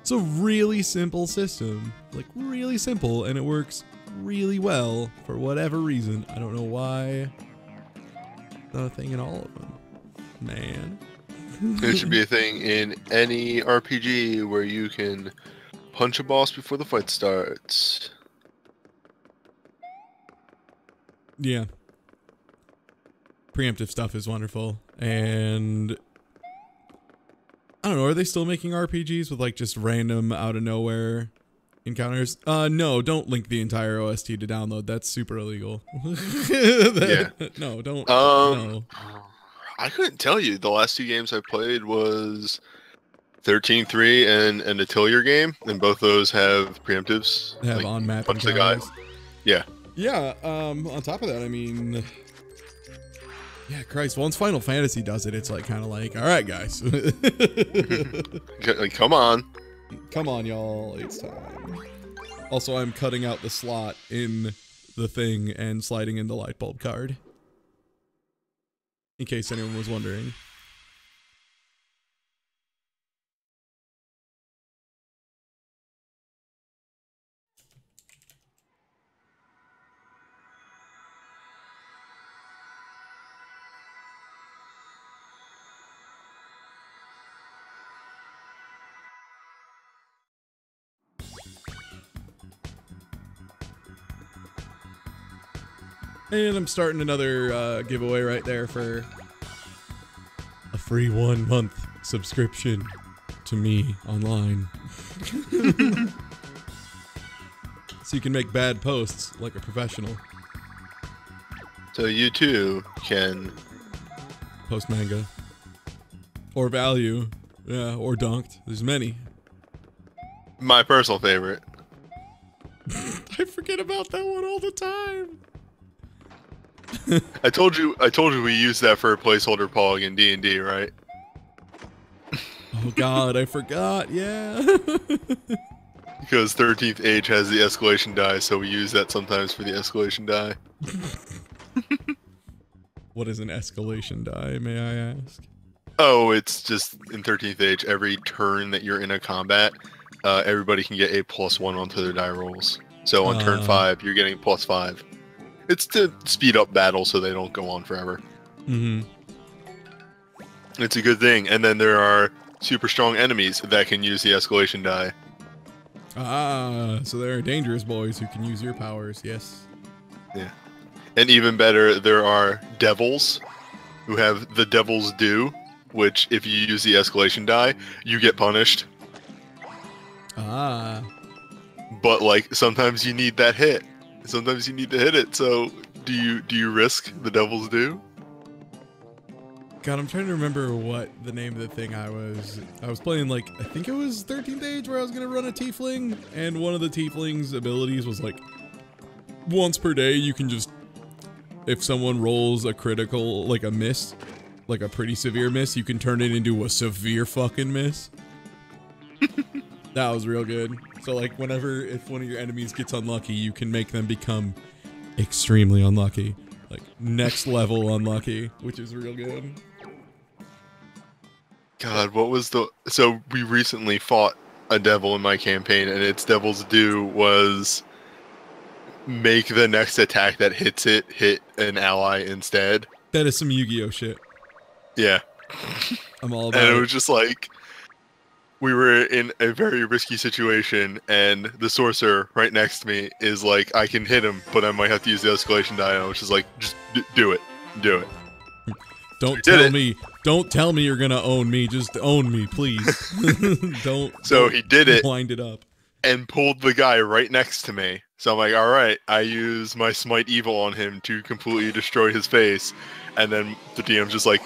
A: It's a really simple system. Like, really simple, and it works really well for whatever reason. I don't know why. Not a thing in all of them. Man.
B: It should be a thing in any RPG where you can punch a boss before the fight starts.
A: Yeah. Preemptive stuff is wonderful. And I don't know, are they still making RPGs with like just random out of nowhere encounters? No, don't link the entire OST to download. That's super illegal.
B: Yeah.
A: No, don't.
B: No.
A: No.
B: I couldn't tell you. The last 2 games I played was 13-3 and an Atelier game, and both those have preemptives.
A: They have
B: like,
A: on map
B: punch the guy.
A: encounters.
B: Yeah.
A: Yeah. On top of that, I mean, yeah, Christ. Once Final Fantasy does it, it's like kind of like, all right, guys,
B: Like, come on.
A: come on, y'all, it's time. Also, I'm cutting out the slot in the thing and sliding in the light bulb card, in case anyone was wondering. And I'm starting another giveaway right there for a free 1 month subscription to me online. So you can make bad posts like a professional.
B: So you too can
A: Post manga. Or value. Yeah, or dunked. There's many.
B: My personal favorite.
A: I forget about that one all the time.
B: I told you we used that for a placeholder pog in D&D, right?
A: Oh god, I forgot. Yeah.
B: Because 13th age has the escalation die, so we use that sometimes for the escalation die.
A: What is an escalation die, may I ask?
B: Oh, it's just in 13th age, every turn that you're in a combat, everybody can get a +1 onto their die rolls. So on turn 5, you're getting +5. It's to speed up battle so they don't go on forever.
A: Mm-hmm.
B: It's a good thing. And then there are super strong enemies that can use the escalation die.
A: Ah, so there are dangerous boys who can use your powers, yes.
B: Yeah. And even better, there are devils who have the Devil's Due, which if you use the escalation die, you get punished.
A: Ah.
B: But like sometimes you need that hit. Sometimes you need to hit it. So do you risk the Devil's Due?
A: God, I'm trying to remember what the name of the thing I was playing, like, I think it was 13th age where I was going to run a tiefling, and one of the tiefling's abilities was like, once per day you can just, if someone rolls a critical, like a miss, like a pretty severe miss, you can turn it into a severe fucking miss. That was real good. So like if one of your enemies gets unlucky, you can make them become extremely unlucky. Like next level unlucky, which is real good.
B: God, what was so we recently fought a devil in my campaign, and its Devil's Due was make the next attack that hits it hit an ally instead.
A: That is some Yu-Gi-Oh shit.
B: Yeah.
A: I'm all about it.
B: And it was just like, we were in a very risky situation, and the sorcerer right next to me is like, I can hit him, but I might have to use the escalation die, which is like, just do it. Do it.
A: Don't tell me you're gonna own me. Just own me, please.
B: So he did it.
A: Wind it up.
B: And pulled the guy right next to me. So I'm like, all right, I use my Smite Evil on him to completely destroy his face. And then the DM's just like,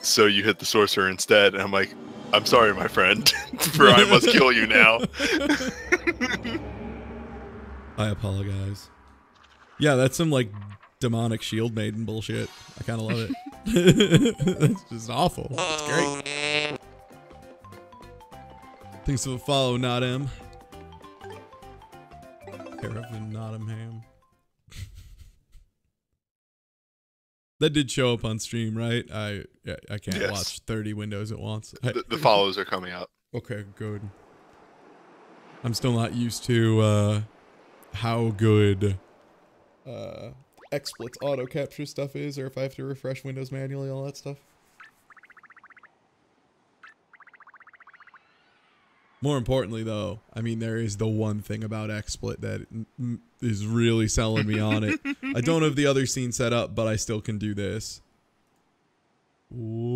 B: so you hit the sorcerer instead. And I'm like, I'm sorry, my friend, for I must kill you now.
A: I apologize. Yeah, that's some like demonic shield maiden bullshit. I kind of love it. That's just awful. It's great. Thanks for the follow, not him. Paraffin Nottingham. That did show up on stream, right? I can't watch 30 windows at once.
B: The follows are coming up.
A: Okay, good. I'm still not used to how good XSplit's auto capture stuff is, or if I have to refresh Windows manually, all that stuff. More importantly, though, I mean, there is the one thing about XSplit that is really selling me on it. I don't have the other scene set up, but I still can do this. Whoa!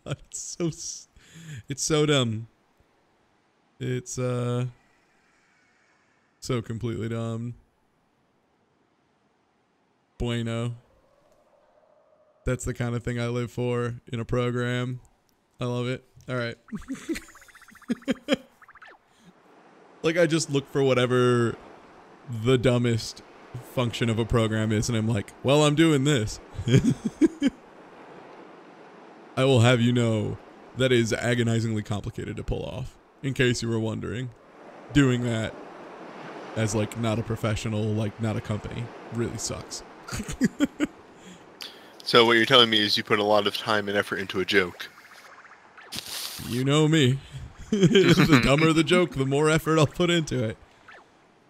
A: God, it's so dumb. It's so completely dumb. Bueno. That's the kind of thing I live for in a program. I love it. All right. Like, I just look for whatever the dumbest function of a program is, and I'm like, well, I'm doing this. I will have you know that is agonizingly complicated to pull off, in case you were wondering. Doing that as, like, not a professional, like, not a company, really sucks.
B: So what you're telling me is you put a lot of time and effort into a joke.
A: You know me. The dumber the joke, the more effort I'll put into it.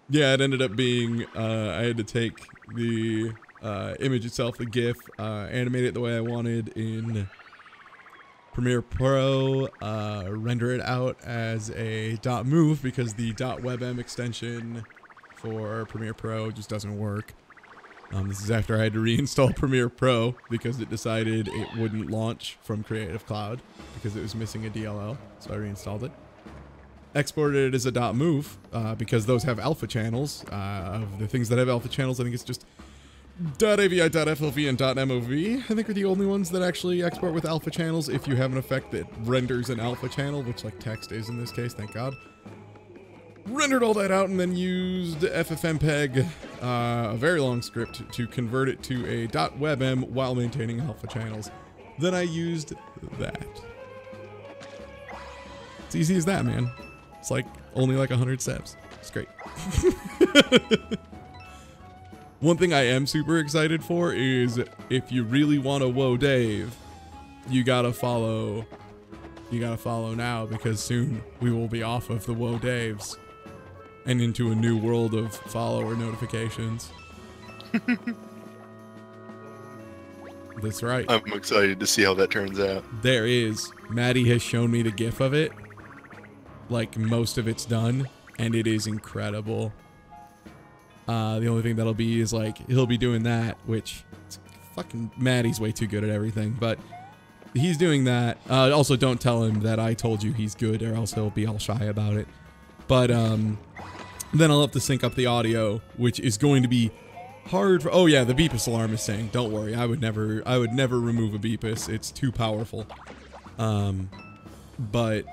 A: Yeah, it ended up being, I had to take the image itself, the GIF, animate it the way I wanted in Premiere Pro, render it out as a .move because the .webm extension for Premiere Pro just doesn't work. This is after I had to reinstall Premiere Pro because it decided it wouldn't launch from Creative Cloud because it was missing a DLL, so I reinstalled it. Exported it as a .move because those have alpha channels. Of the things that have alpha channels, I think it's just .avi, .flv, and .mov. I think are the only ones that actually export with alpha channels if you have an effect that renders an alpha channel, which like text is in this case, thank God. Rendered all that out and then used FFmpeg, a very long script, to convert it to a .webm while maintaining alpha channels. Then I used that. It's easy as that, man. It's like only like 100 steps. It's great. One thing I am super excited for is if you really want to whoa Dave, you gotta follow now because soon we will be off of the whoa Daves and into a new world of follower notifications. That's right.
B: I'm excited to see how that turns out.
A: There is. Maddie has shown me the GIF of it. Like, most of it's done, and it is incredible. The only thing that'll be is, like, he'll be doing that, which, fucking Maddie's way too good at everything, but he's doing that. Also, don't tell him that I told you he's good, or else he'll be all shy about it. But, then I'll have to sync up the audio, which is going to be hard for— oh yeah, the Beepus alarm is saying, don't worry, I would never remove a Beepus, it's too powerful. But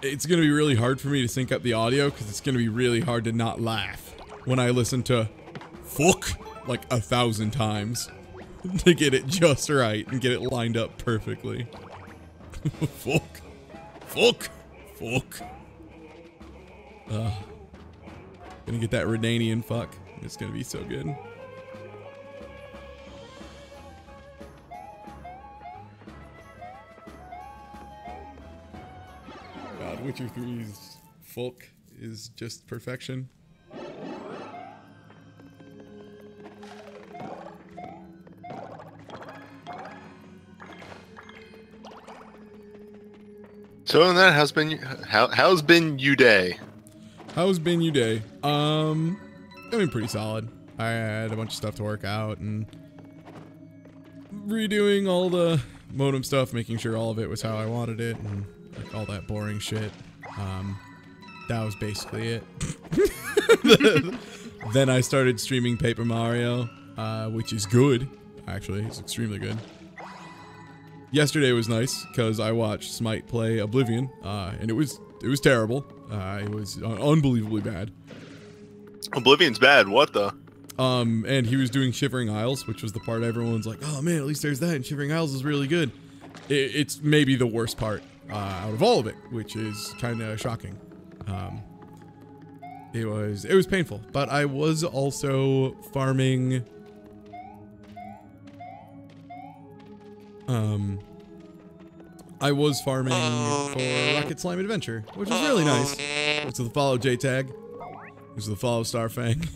A: it's gonna be really hard for me to sync up the audio, because it's gonna be really hard to not laugh when I listen to fuck like 1,000 times to get it just right and get it lined up perfectly. Fuck. Fuck. Fuck. Gonna get that Redanian fuck. It's gonna be so good. God, Witcher 3's fuck is just perfection.
B: So in that, how's been you day?
A: How's been you day? I mean, pretty solid. I had a bunch of stuff to work out and redoing all the modem stuff, making sure all of it was how I wanted it, and like all that boring shit. That was basically it. Then I started streaming Paper Mario, which is good. Actually, it's extremely good. Yesterday was nice because I watched Smite play Oblivion, and it was terrible. It was unbelievably bad.
B: Oblivion's bad. What the?
A: And he was doing Shivering Isles, which was the part everyone's like, oh man, at least there's that, and Shivering Isles is really good. It's maybe the worst part out of all of it, which is kind of shocking. It was painful, but I was also farming. I was farming for Rocket Slime Adventure, which was really nice. Thanks to the follow JTag. Thanks to the follow Starfang.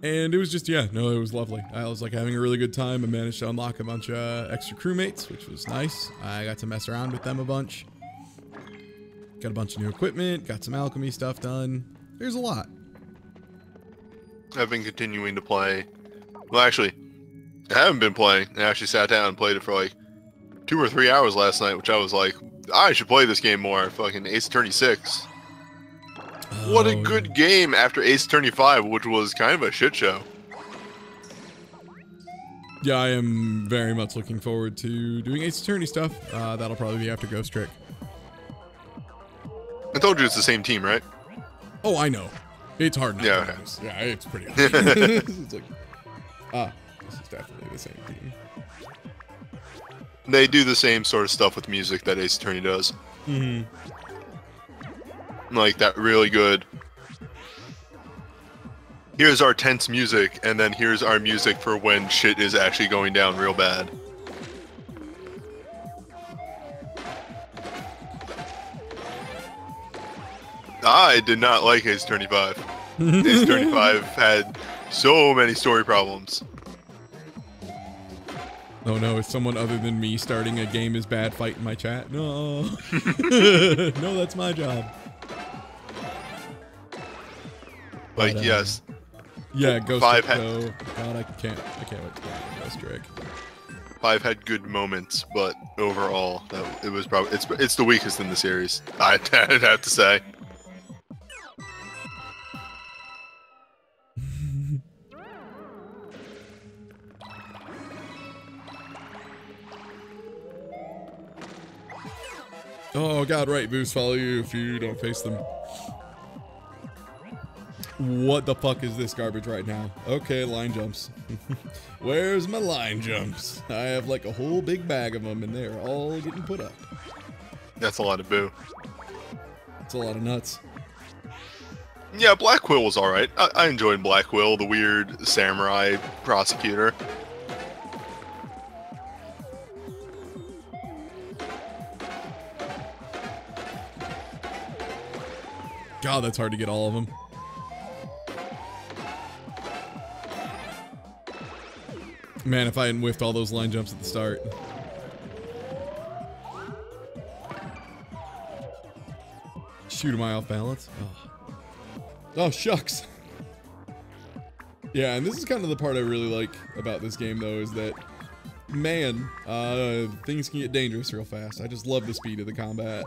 A: And it was just, yeah, no, it was lovely. I was like having a really good time. I managed to unlock a bunch of extra crewmates, which was nice. I got to mess around with them a bunch. Got a bunch of new equipment, got some alchemy stuff done. There's a lot.
B: I've been continuing to play. Well, actually, I haven't been playing. I actually sat down and played it for like 2 or 3 hours last night, which I was like, I should play this game more. Fucking Ace Attorney 6. What a good game after Ace Attorney 5, which was kind of a shit show.
A: Yeah, I am very much looking forward to doing Ace Attorney stuff. That'll probably be after Ghost Trick.
B: I told you it's the same team, right?
A: Oh, I know. It's hard not
B: Yeah,
A: to
B: okay.
A: notice. Yeah, it's pretty hard. It's like, this is definitely the same team.
B: They do the same sort of stuff with music that Ace Attorney does.
A: Mm-hmm.
B: Like that really good. Here's our tense music, and then here's our music for when shit is actually going down real bad. I did not like Ace Attorney 5. Ace Attorney 5 had so many story problems.
A: Oh no, is someone other than me starting a game is bad fight in my chat? No. No, that's my job.
B: Like,
A: But,
B: yes.
A: Yeah, Ghost
B: 5
A: Trick,
B: had-
A: though. God, I can't wait to play Ghost Trick.
B: 5 had good moments, but overall, it was probably it's the weakest in the series. I'd have to say.
A: Oh god, right, Boost follow you if you don't face them. What the fuck is this garbage right now? Okay, line jumps. Where's my line jumps? I have like a whole big bag of them and they're all getting put up.
B: That's a lot of boo.
A: It's a lot of nuts.
B: Yeah, Black Quill was alright. I enjoyed Black Quill, the weird samurai prosecutor.
A: God, that's hard to get all of them. Man, if I hadn't whiffed all those line jumps at the start. Shoot, am I off balance? Oh, shucks. Yeah, and this is kind of the part I really like about this game, though, is that, man, things can get dangerous real fast. I just love the speed of the combat.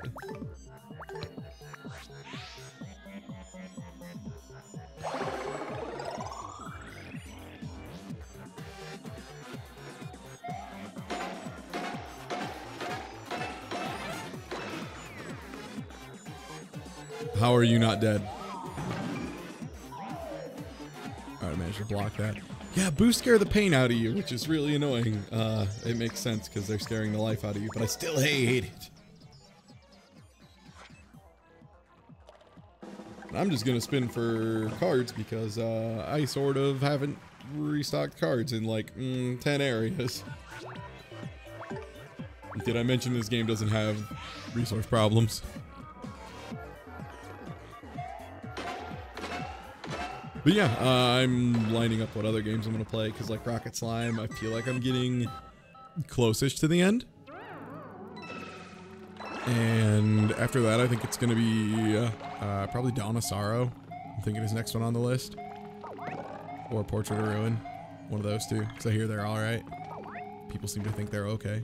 A: How are you not dead? Alright, I managed to block that. Yeah, boost scare the pain out of you, which is really annoying. It makes sense because they're scaring the life out of you, but I still hate it. And I'm just gonna spin for cards because I sort of haven't restocked cards in like 10 areas. Did I mention this game doesn't have resource problems? But yeah, I'm lining up what other games I'm going to play, because like Rocket Slime, I feel like I'm getting close-ish to the end. And after that, I think it's going to be probably Dawn of Sorrow. I'm thinking his next one on the list. Or Portrait of Ruin. One of those two, because I hear they're alright. People seem to think they're okay.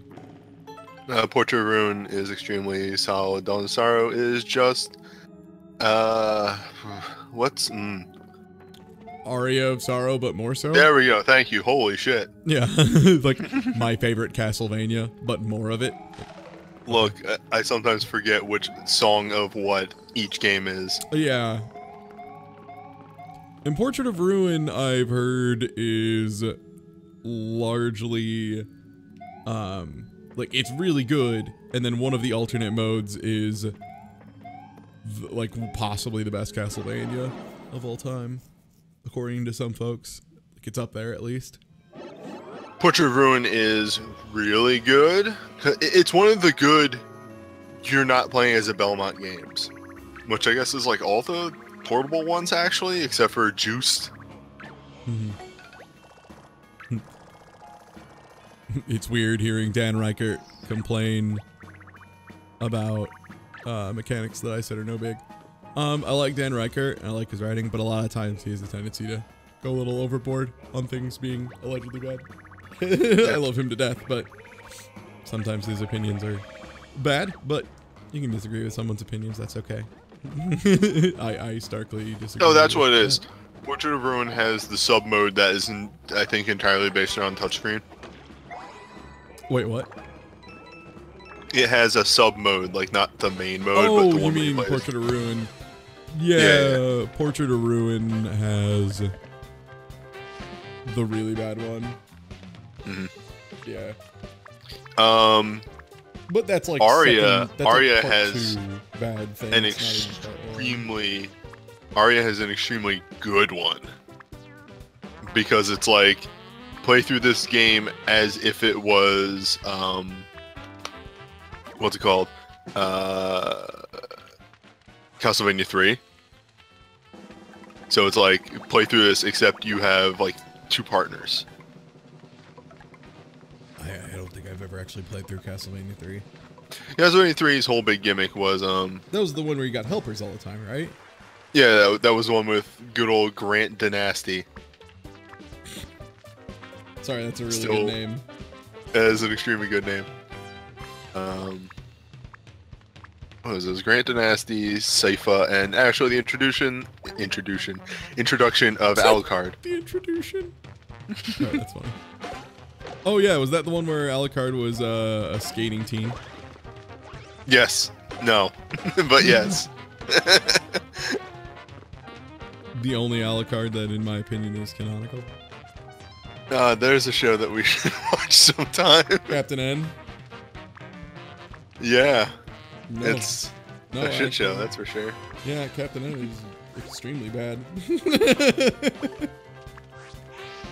B: Portrait of Ruin is extremely solid. Dawn of Sorrow is just... what's...
A: Aria of Sorrow, but more so.
B: There we go. Thank you. Holy shit.
A: Yeah, like my favorite Castlevania, but more of it.
B: Look, I sometimes forget which song of what each game is.
A: Yeah. And Portrait of Ruin, I've heard, is largely, like, it's really good, and then one of the alternate modes is, like, possibly the best Castlevania of all time. According to some folks. Like, it's up there, at least.
B: Portrait of Ruin is really good. It's one of the good you're not playing as a Belmont games. Which I guess is like all the portable ones, actually, except for Juiced.
A: It's weird hearing Dan Reichert complain about mechanics that I said are no big. I like Dan Reichert, and I like his writing, but a lot of times he has a tendency to go a little overboard on things being allegedly bad. I love him to death, but sometimes his opinions are bad, but you can disagree with someone's opinions, that's okay. I starkly disagree.
B: Oh, that's what it is. Portrait of Ruin has the sub-mode that isn't, I think, entirely based on touchscreen.
A: Wait, what?
B: It has a sub mode, like not the main mode,
A: Oh,
B: but the
A: you
B: one
A: mean
B: where you play
A: Portrait of Ruin? Yeah, Portrait of Ruin has the really bad one.
B: Mhm.
A: Yeah.
B: But
A: that's like
B: Arya.
A: That's
B: Arya
A: like part
B: has
A: 2 bad thing.
B: an
A: It's not even part one.
B: extremely. Arya has an extremely good one because it's like play through this game as if it was what's it called? Castlevania 3. So it's like play through this except you have like 2 partners.
A: I don't think I've ever actually played through Castlevania 3.
B: Castlevania 3's whole big gimmick was
A: That was the one where you got helpers all the time, right?
B: yeah, that was the one with good old Grant Dynasty.
A: Sorry, that's a really good name.
B: That is an extremely good name. What was this? Grant Dynasty, Sypha, and actually the introduction of Alucard.
A: The introduction. Oh, that's funny. Oh yeah, was that the one where Alucard was a skating teen?
B: Yes. No. But yes.
A: The only Alucard that, in my opinion, is canonical.
B: There's a show that we should watch sometime.
A: Captain N.
B: Yeah.
A: No.
B: It's a shit show, that's for sure.
A: Yeah, Captain N is extremely bad.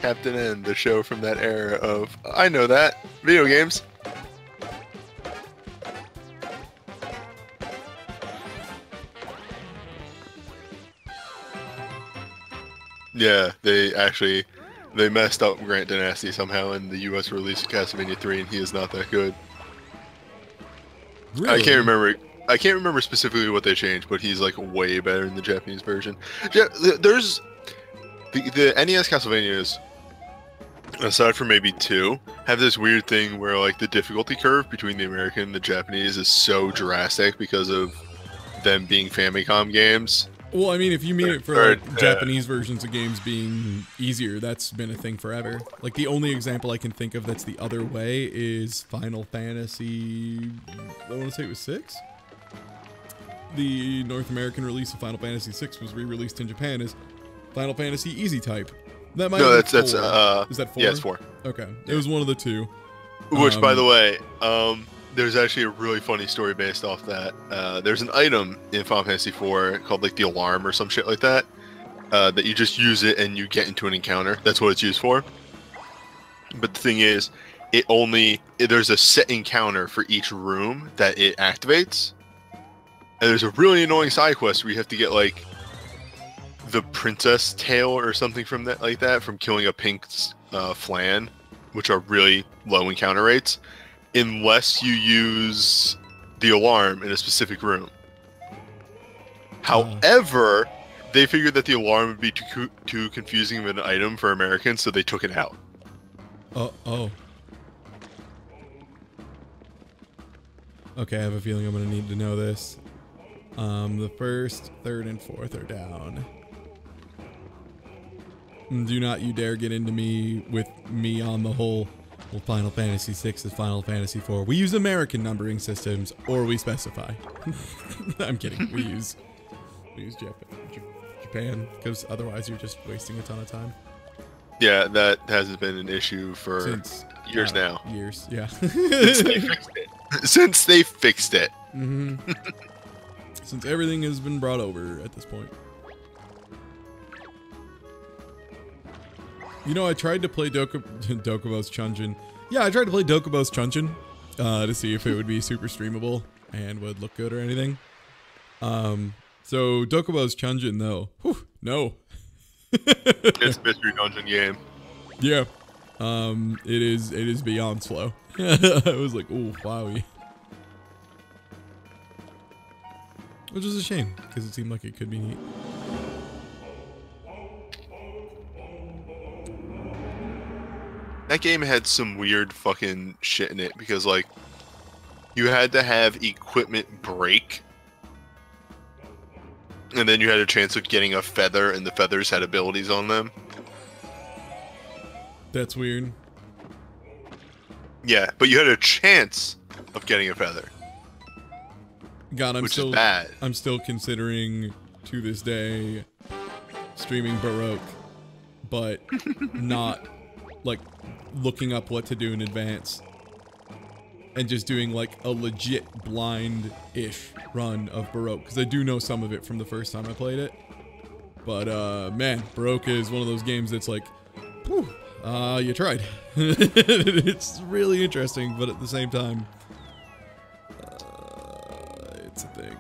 B: Captain N, the show from that era of, I know that, video games. Yeah, they messed up Grant Dynasty somehow in the US release of Castlevania 3, and he is not that good.
A: Really?
B: I can't remember specifically what they changed, but he's like way better in the Japanese version. Yeah, there's the NES Castlevanias, aside from maybe 2, have this weird thing where like the difficulty curve between the American and the Japanese is so drastic because of them being Famicom games.
A: Well, I mean, if you mean it for like Japanese versions of games being easier, that's been a thing forever. Like the only example I can think of that's the other way is Final Fantasy. I want to say it was 6. The North American release of Final Fantasy 6 was re-released in Japan as Final Fantasy Easy Type. That might
B: no,
A: be
B: that's
A: 4. Is that 4?
B: Yeah, it's 4.
A: Okay, it was one of the 2.
B: Which, by the way, there's actually a really funny story based off that. There's an item in Final Fantasy IV called like the alarm or some shit like that, that you just use it and you get into an encounter. That's what it's used for. But the thing is, there's a set encounter for each room that it activates. And there's a really annoying side quest where you have to get like the princess tail or something from that, like that, from killing a pink flan, which are really low encounter rates, unless you use the alarm in a specific room. However, they figured that the alarm would be too confusing of an item for Americans, so they took it out.
A: Oh. Okay, I have a feeling I'm gonna need to know this. The 1st, 3rd, and 4th are down. Do not you dare get into me with me on the whole. Well, Final Fantasy 6 is Final Fantasy 4. We use American numbering systems, or we specify. I'm kidding. We use Japan, because otherwise you're just wasting a ton of time.
B: Yeah, that hasn't been an issue for years now.
A: Years, yeah.
B: Since they fixed it.
A: Mm-hmm. Since everything has been brought over at this point. You know, I tried to play Dokubo's Chunjin. Yeah, I tried to play Dokubo's Chunjin to see if it would be super streamable and would look good or anything. So Dokubo's Chunjin, though, no.
B: It's a mystery dungeon game.
A: Yeah, it is beyond slow. I was like, ooh, wowie. Which is a shame, because it seemed like it could be neat.
B: That game had some weird fucking shit in it, because, like, you had to have equipment break, and then you had a chance of getting a feather, and the feathers had abilities on them.
A: That's weird.
B: Yeah, but you had a chance of getting a feather.
A: God,
B: which is bad.
A: I'm still considering to this day streaming Baroque, but not like looking up what to do in advance and just doing like a legit blind-ish run of Baroque, because I do know some of it from the first time I played it. But man, Baroque is one of those games that's like, whew, you tried. It's really interesting, but at the same time, it's a thing.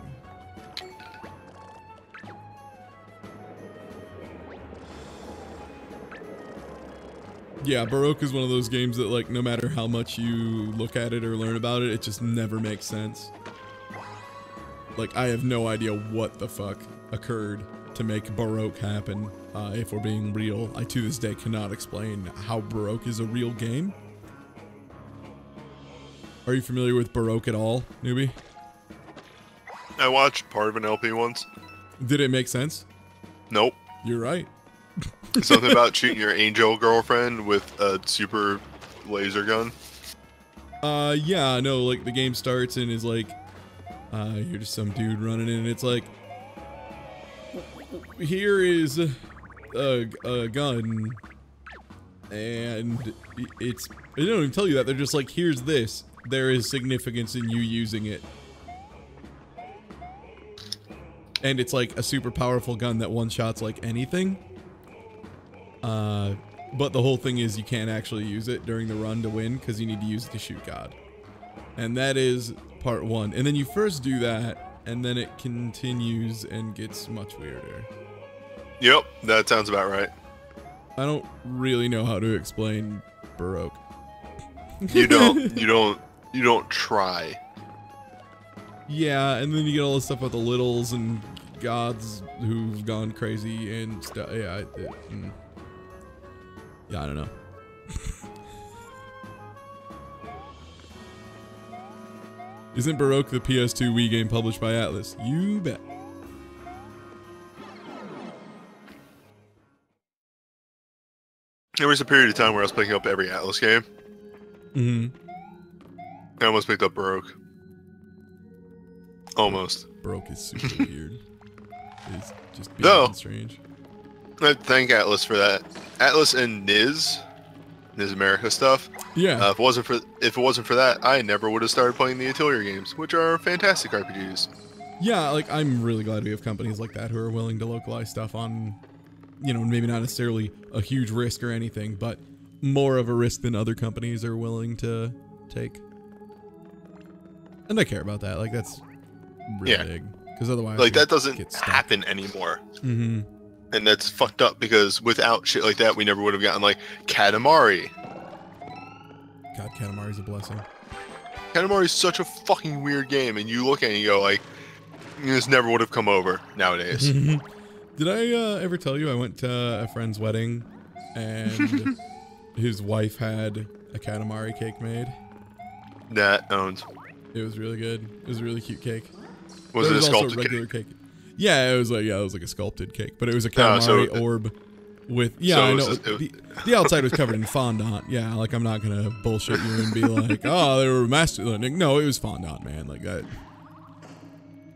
A: Yeah, Baroque is one of those games that, like, no matter how much you look at it or learn about it, it just never makes sense. Like, I have no idea what the fuck occurred to make Baroque happen, if we're being real. I, to this day, cannot explain how Baroque is a real game. Are you familiar with Baroque at all, newbie?
B: I watched part of an LP once.
A: Did it make sense?
B: Nope.
A: You're right.
B: Something about shooting your angel girlfriend with a super laser gun.
A: Yeah, no, like the game starts and is like, you're just some dude running in and it's like, here is a gun, and it's, they don't even tell you that, they're just like, here's this, there is significance in you using it. And it's like a super powerful gun that one-shots like anything. But the whole thing is you can't actually use it during the run to win because you need to use it to shoot God. And that is part one. And then you first do that, and then it continues and gets much weirder.
B: Yep, that sounds about right.
A: I don't really know how to explain Baroque.
B: You don't try.
A: Yeah, and then you get all this stuff about the littles and gods who've gone crazy and stuff. Yeah, yeah, I don't know. Isn't Baroque the PS2 Wii game published by Atlas? You bet.
B: There was a period of time where I was picking up every Atlas game.
A: Mm-hmm.
B: I almost picked up Baroque. Almost.
A: Baroque is super weird. It's just beyond strange.
B: I thank Atlas for that. Atlas and Niz America stuff.
A: Yeah.
B: If it wasn't for that, I never would have started playing the Atelier games, which are fantastic RPGs.
A: Yeah, like I'm really glad we have companies like that who are willing to localize stuff on, you know, maybe not necessarily a huge risk or anything, but more of a risk than other companies are willing to take. And I care about that. Like that's really big, because otherwise,
B: like that doesn't happen anymore.
A: Mm-hmm.
B: And that's fucked up, because without shit like that, we never would have gotten like Katamari.
A: God, Katamari's a blessing.
B: Katamari's such a fucking weird game, and you look at it and you go like, this never would have come over nowadays.
A: Did I ever tell you I went to a friend's wedding and his wife had a Katamari cake made?
B: That owns.
A: It was really good. It was a really cute cake.
B: Was it a sculpted
A: regular cake? Yeah, it was like a sculpted cake, but it was a Katamari orb with I know the outside was covered in fondant. Yeah, like I'm not gonna bullshit you and be like, oh, they were master. No, it was fondant, man. Like that.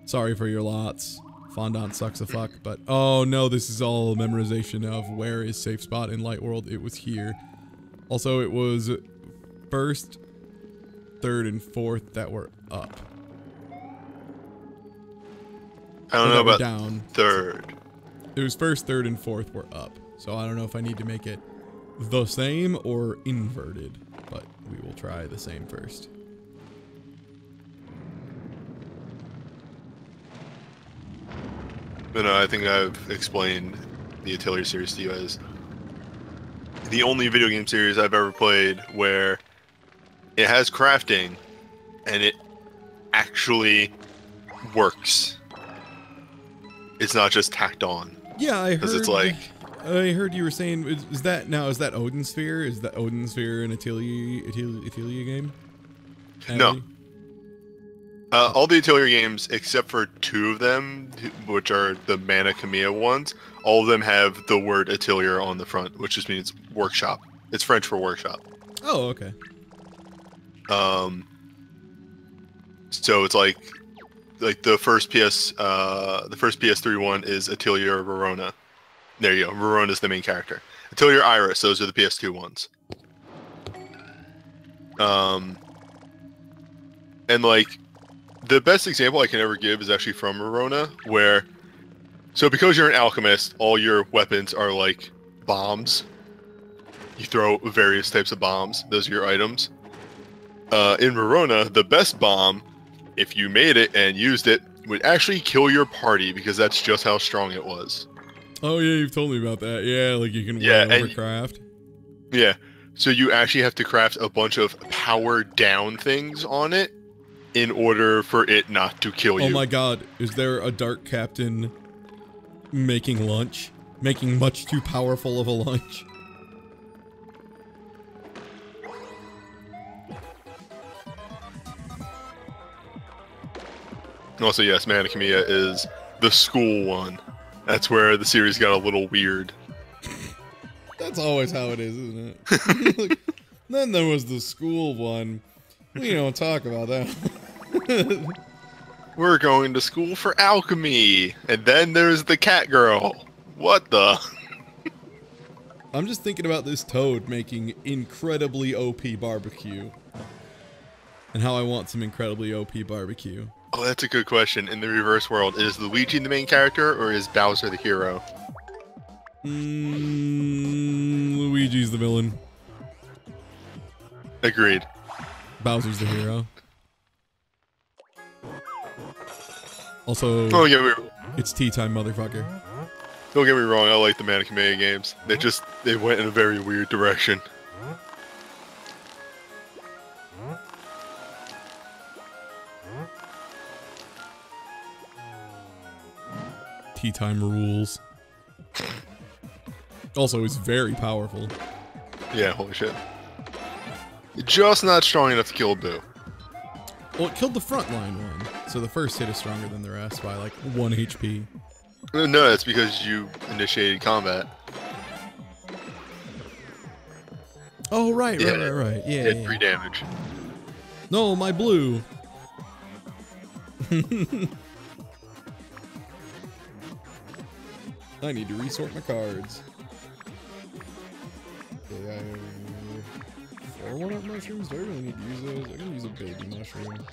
A: Sorry for your lots. Fondant sucks a fuck, but oh no, this is all memorization of where is safe spot in Light World. It was here. Also, it was first, third, and fourth that were up.
B: I don't know about
A: down.
B: Third.
A: It was first, third, and fourth were up. So I don't know if I need to make it the same or inverted, but we will try the same first.
B: But no, I think I've explained the Atelier series to you as the only video game series I've ever played where it has crafting and it actually works. It's not just tacked on.
A: Yeah, I heard.
B: Because it's like,
A: I heard you were saying, is that Odin Sphere? Is that Odin Sphere an Atelier game?
B: No. All the Atelier games, except for two of them, which are the Mana Khemia ones, all of them have the word Atelier on the front, which just means workshop. It's French for workshop.
A: Oh, okay.
B: So it's like the first PS3 one is Atelier or Verona. There you go. Verona's the main character. Atelier, Iris, those are the PS2 ones. And like the best example I can ever give is actually from Verona, where so because you're an alchemist, all your weapons are like bombs. You throw various types of bombs. Those are your items. In Verona, the best bomb, if you made it and used it, would actually kill your party because that's just how strong it was.
A: Oh yeah, you've told me about that. Yeah, like you can overcraft.
B: Yeah, so you actually have to craft a bunch of power down things on it in order for it not to kill you.
A: Oh my god, is there a dark captain making lunch? Making much too powerful of a lunch?
B: Also, yes, Manakamiya is the school one. That's where the series got a little weird.
A: That's always how it is, isn't it? Like, then there was the school one. We don't talk about that.
B: We're going to school for alchemy. And then there's the cat girl. What the?
A: I'm just thinking about this toad making incredibly OP barbecue. And how I want some incredibly OP barbecue.
B: Oh, that's a good question. In the reverse world, is Luigi the main character or is Bowser the hero?
A: Luigi's the villain.
B: Agreed.
A: Bowser's the hero. Also, it's tea time, motherfucker.
B: Don't get me wrong, I like the Manakamiya games. They went in a very weird direction.
A: Tea time rules. Also, it's very powerful.
B: Yeah, holy shit. Just not strong enough to kill Boo.
A: Well, it killed the frontline one, so the first hit is stronger than the rest by like 1 HP.
B: No, that's because you initiated combat.
A: Oh, right. Yeah,
B: Did 3 damage.
A: No, my blue. I need to resort my cards. Okay, I have 4 1-up mushrooms. Do I really need to use those? I'm gonna use a baby mushroom.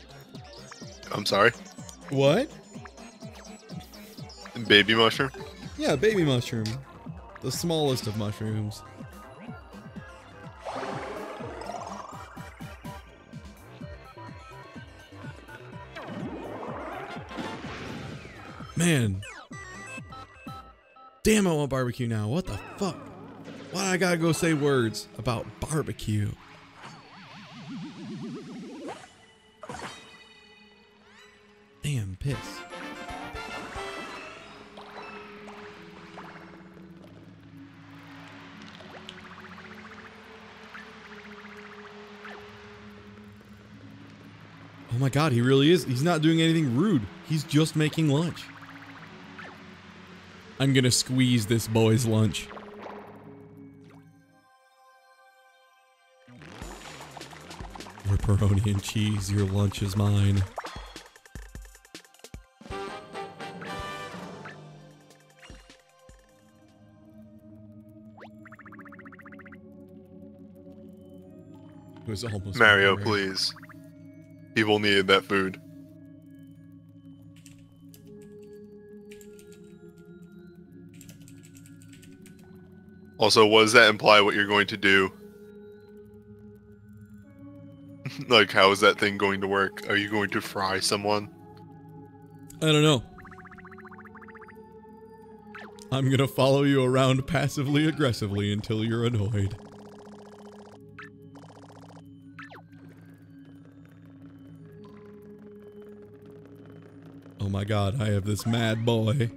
B: I'm sorry?
A: What?
B: Baby mushroom?
A: Yeah, baby mushroom. The smallest of mushrooms. Man. Damn, I want barbecue now. What the fuck? Why I gotta go say words about barbecue? Damn, piss. Oh my god, he really is. He's not doing anything rude. He's just making lunch. I'm gonna squeeze this boy's lunch. Pepperoni and cheese, your lunch is mine. It was almost
B: Mario, please. People needed that food. Also, what does that imply what you're going to do? Like, how is that thing going to work? Are you going to fry someone?
A: I don't know. I'm gonna follow you around passively aggressively until you're annoyed. Oh my god, I have this mad boy.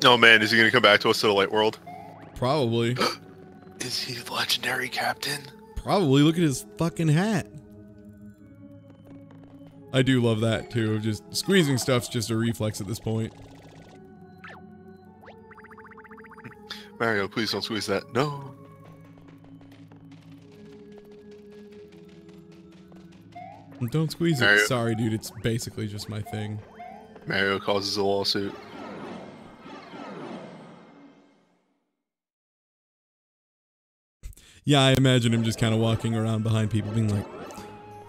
B: Oh man, is he going to come back to us to the light world?
A: Probably.
B: Is he the legendary captain?
A: Probably. Look at his fucking hat. I do love that too. Just squeezing stuff's just a reflex at this point.
B: Mario, please don't squeeze that. No.
A: Don't squeeze it.
B: Mario.
A: Sorry, dude. It's basically just my thing.
B: Mario causes a lawsuit.
A: Yeah, I imagine him just kind of walking around behind people being like,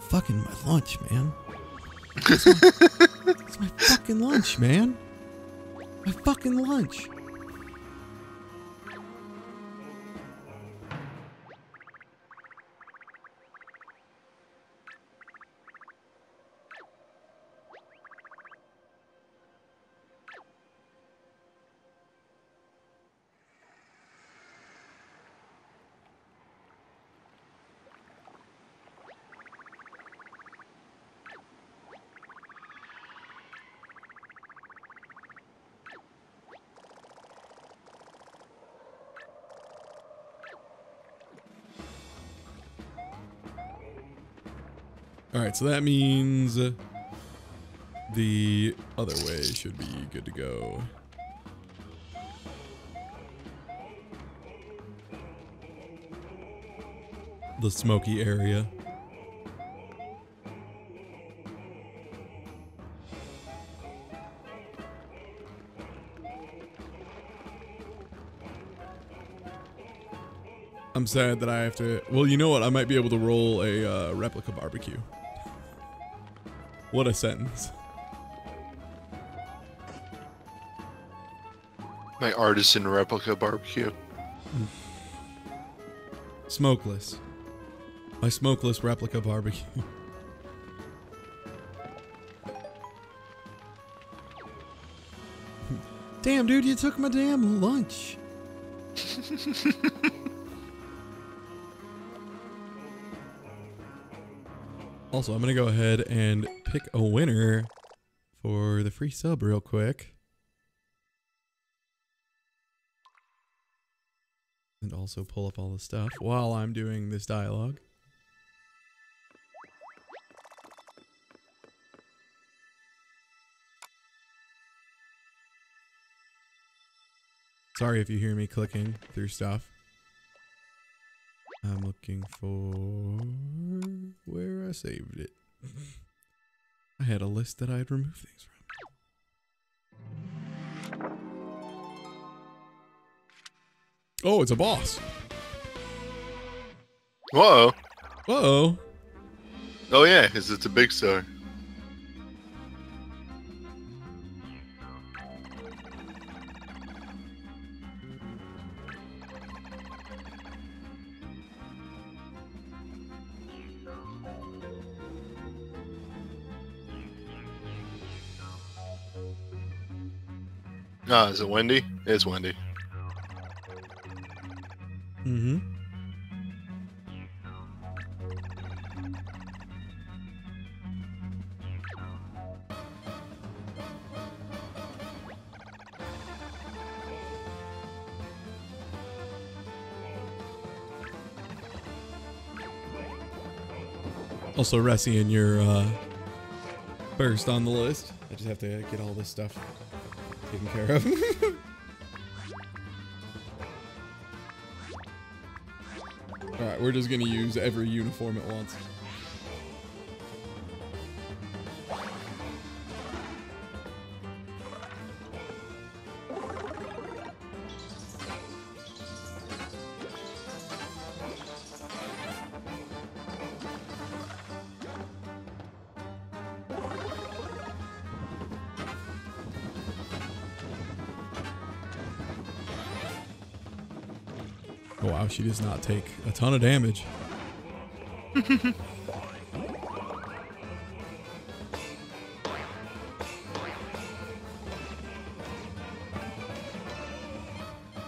A: fucking my lunch, man. It's my fucking lunch, man. My fucking lunch. Alright, so that means the other way should be good to go. The smoky area. I'm sad that I have to... Well, you know what? I might be able to roll a replica barbecue. What a sentence.
B: My artisan replica barbecue.
A: Smokeless. My smokeless replica barbecue. Damn, dude, you took my damn lunch. Also, I'm going to go ahead and pick a winner for the free sub real quick. And also pull up all the stuff while I'm doing this dialogue. Sorry if you hear me clicking through stuff. I'm looking for where I saved it. I had a list that I'd remove things from. Oh, it's a boss.
B: Whoa.
A: Whoa.
B: Oh yeah, because it's a big star. Ah, is it Wendy? It's Wendy.
A: Mm-hmm. Also, Ressian, you're first on the list. I just have to get all this stuff taken care of. Alright, we're just gonna use every uniform at once. Oh, wow, she does not take a ton of damage.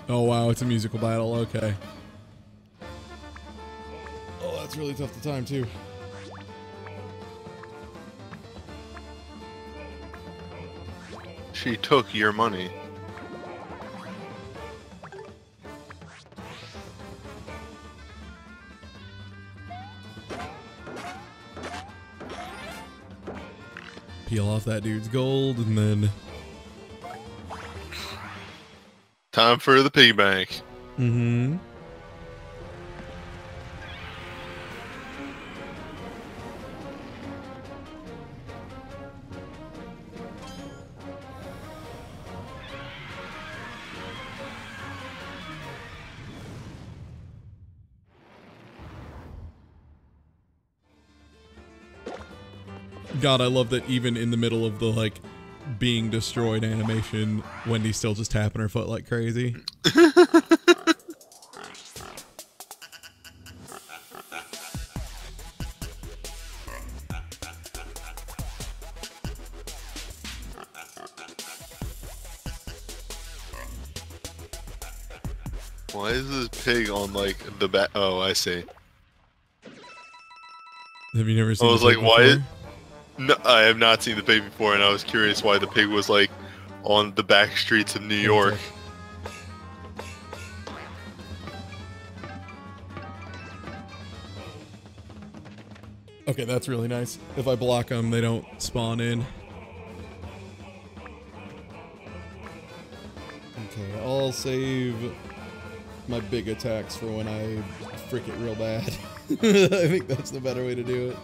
A: Oh, wow, it's a musical battle. Okay. Oh, that's really tough to time, too.
B: She took your money.
A: Peel off that dude's gold, and then...
B: Time for the piggy bank.
A: Mm-hmm. God, I love that even in the middle of the, like, being destroyed animation, Wendy's still just tapping her foot like crazy.
B: Why is this pig on, like, the back? Oh, I see.
A: Have you never seen
B: I was
A: the pig
B: like, why?
A: before?
B: No, I have not seen the pig before, and I was curious why the pig was, like, on the back streets of New York.
A: Okay, that's really nice. If I block them, they don't spawn in. Okay, I'll save my big attacks for when I frick it real bad. I think that's the better way to do it.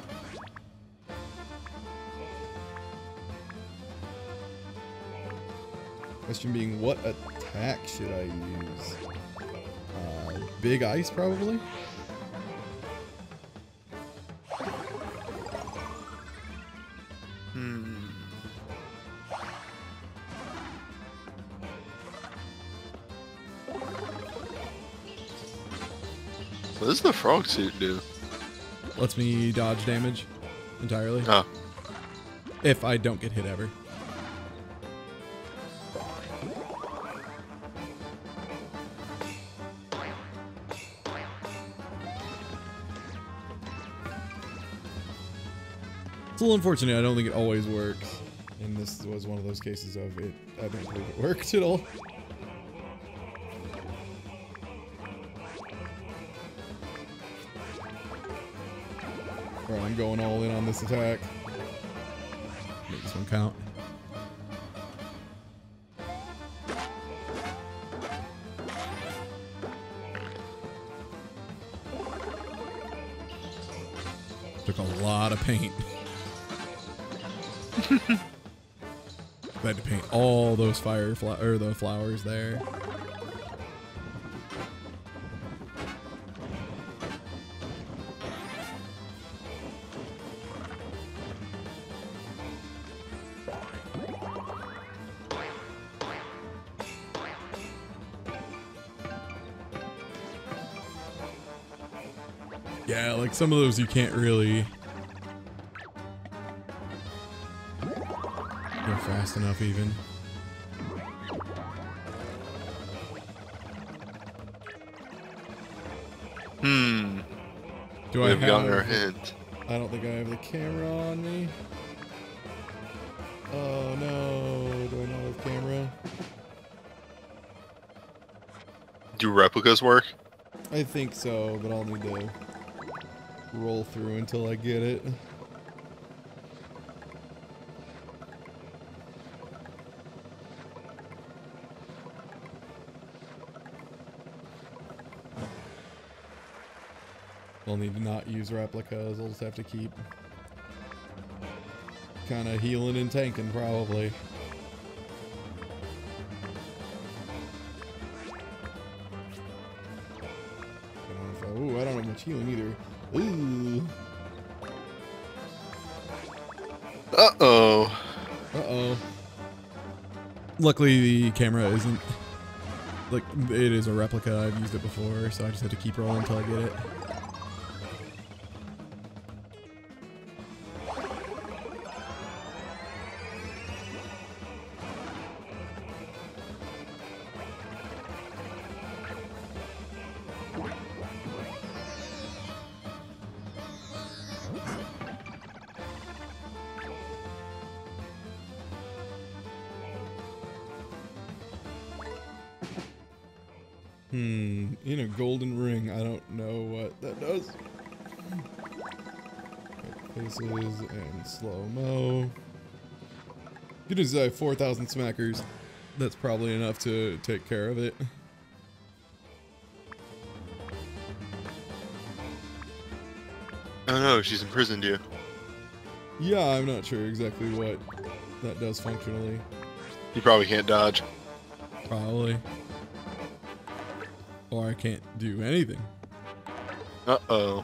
A: Question being, what attack should I use? Big ice, probably?
B: What does the frog suit do?
A: Lets me dodge damage entirely.
B: Oh.
A: If I don't get hit ever. It's a little unfortunate. I don't think it always works. And this was one of those cases of it. I don't believe it worked at all. Alright, I'm going all in on this attack. Make this one count. Took a lot of paint. I had to paint all those the flowers there. Yeah, like some of those you can't really go fast enough even. Do I have
B: gotten our hint?
A: I don't think I have the camera on me. Oh no, do I not have camera?
B: Do replicas work?
A: I think so, but I'll need to roll through until I get it. I'll need to not use replicas. I'll just have to keep kind of healing and tanking, probably. Ooh, I don't have much healing either. Ooh.
B: Uh-oh.
A: Uh-oh. Luckily, the camera isn't... Like, it is a replica. I've used it before, so I just have to keep rolling until I get it. In a golden ring. I don't know what that does. Faces and slow-mo. Good as 4,000 smackers. That's probably enough to take care of it.
B: Oh no, she's imprisoned you.
A: Yeah, I'm not sure exactly what that does functionally.
B: You probably can't dodge.
A: Probably. Or I can't do anything.
B: Uh-oh.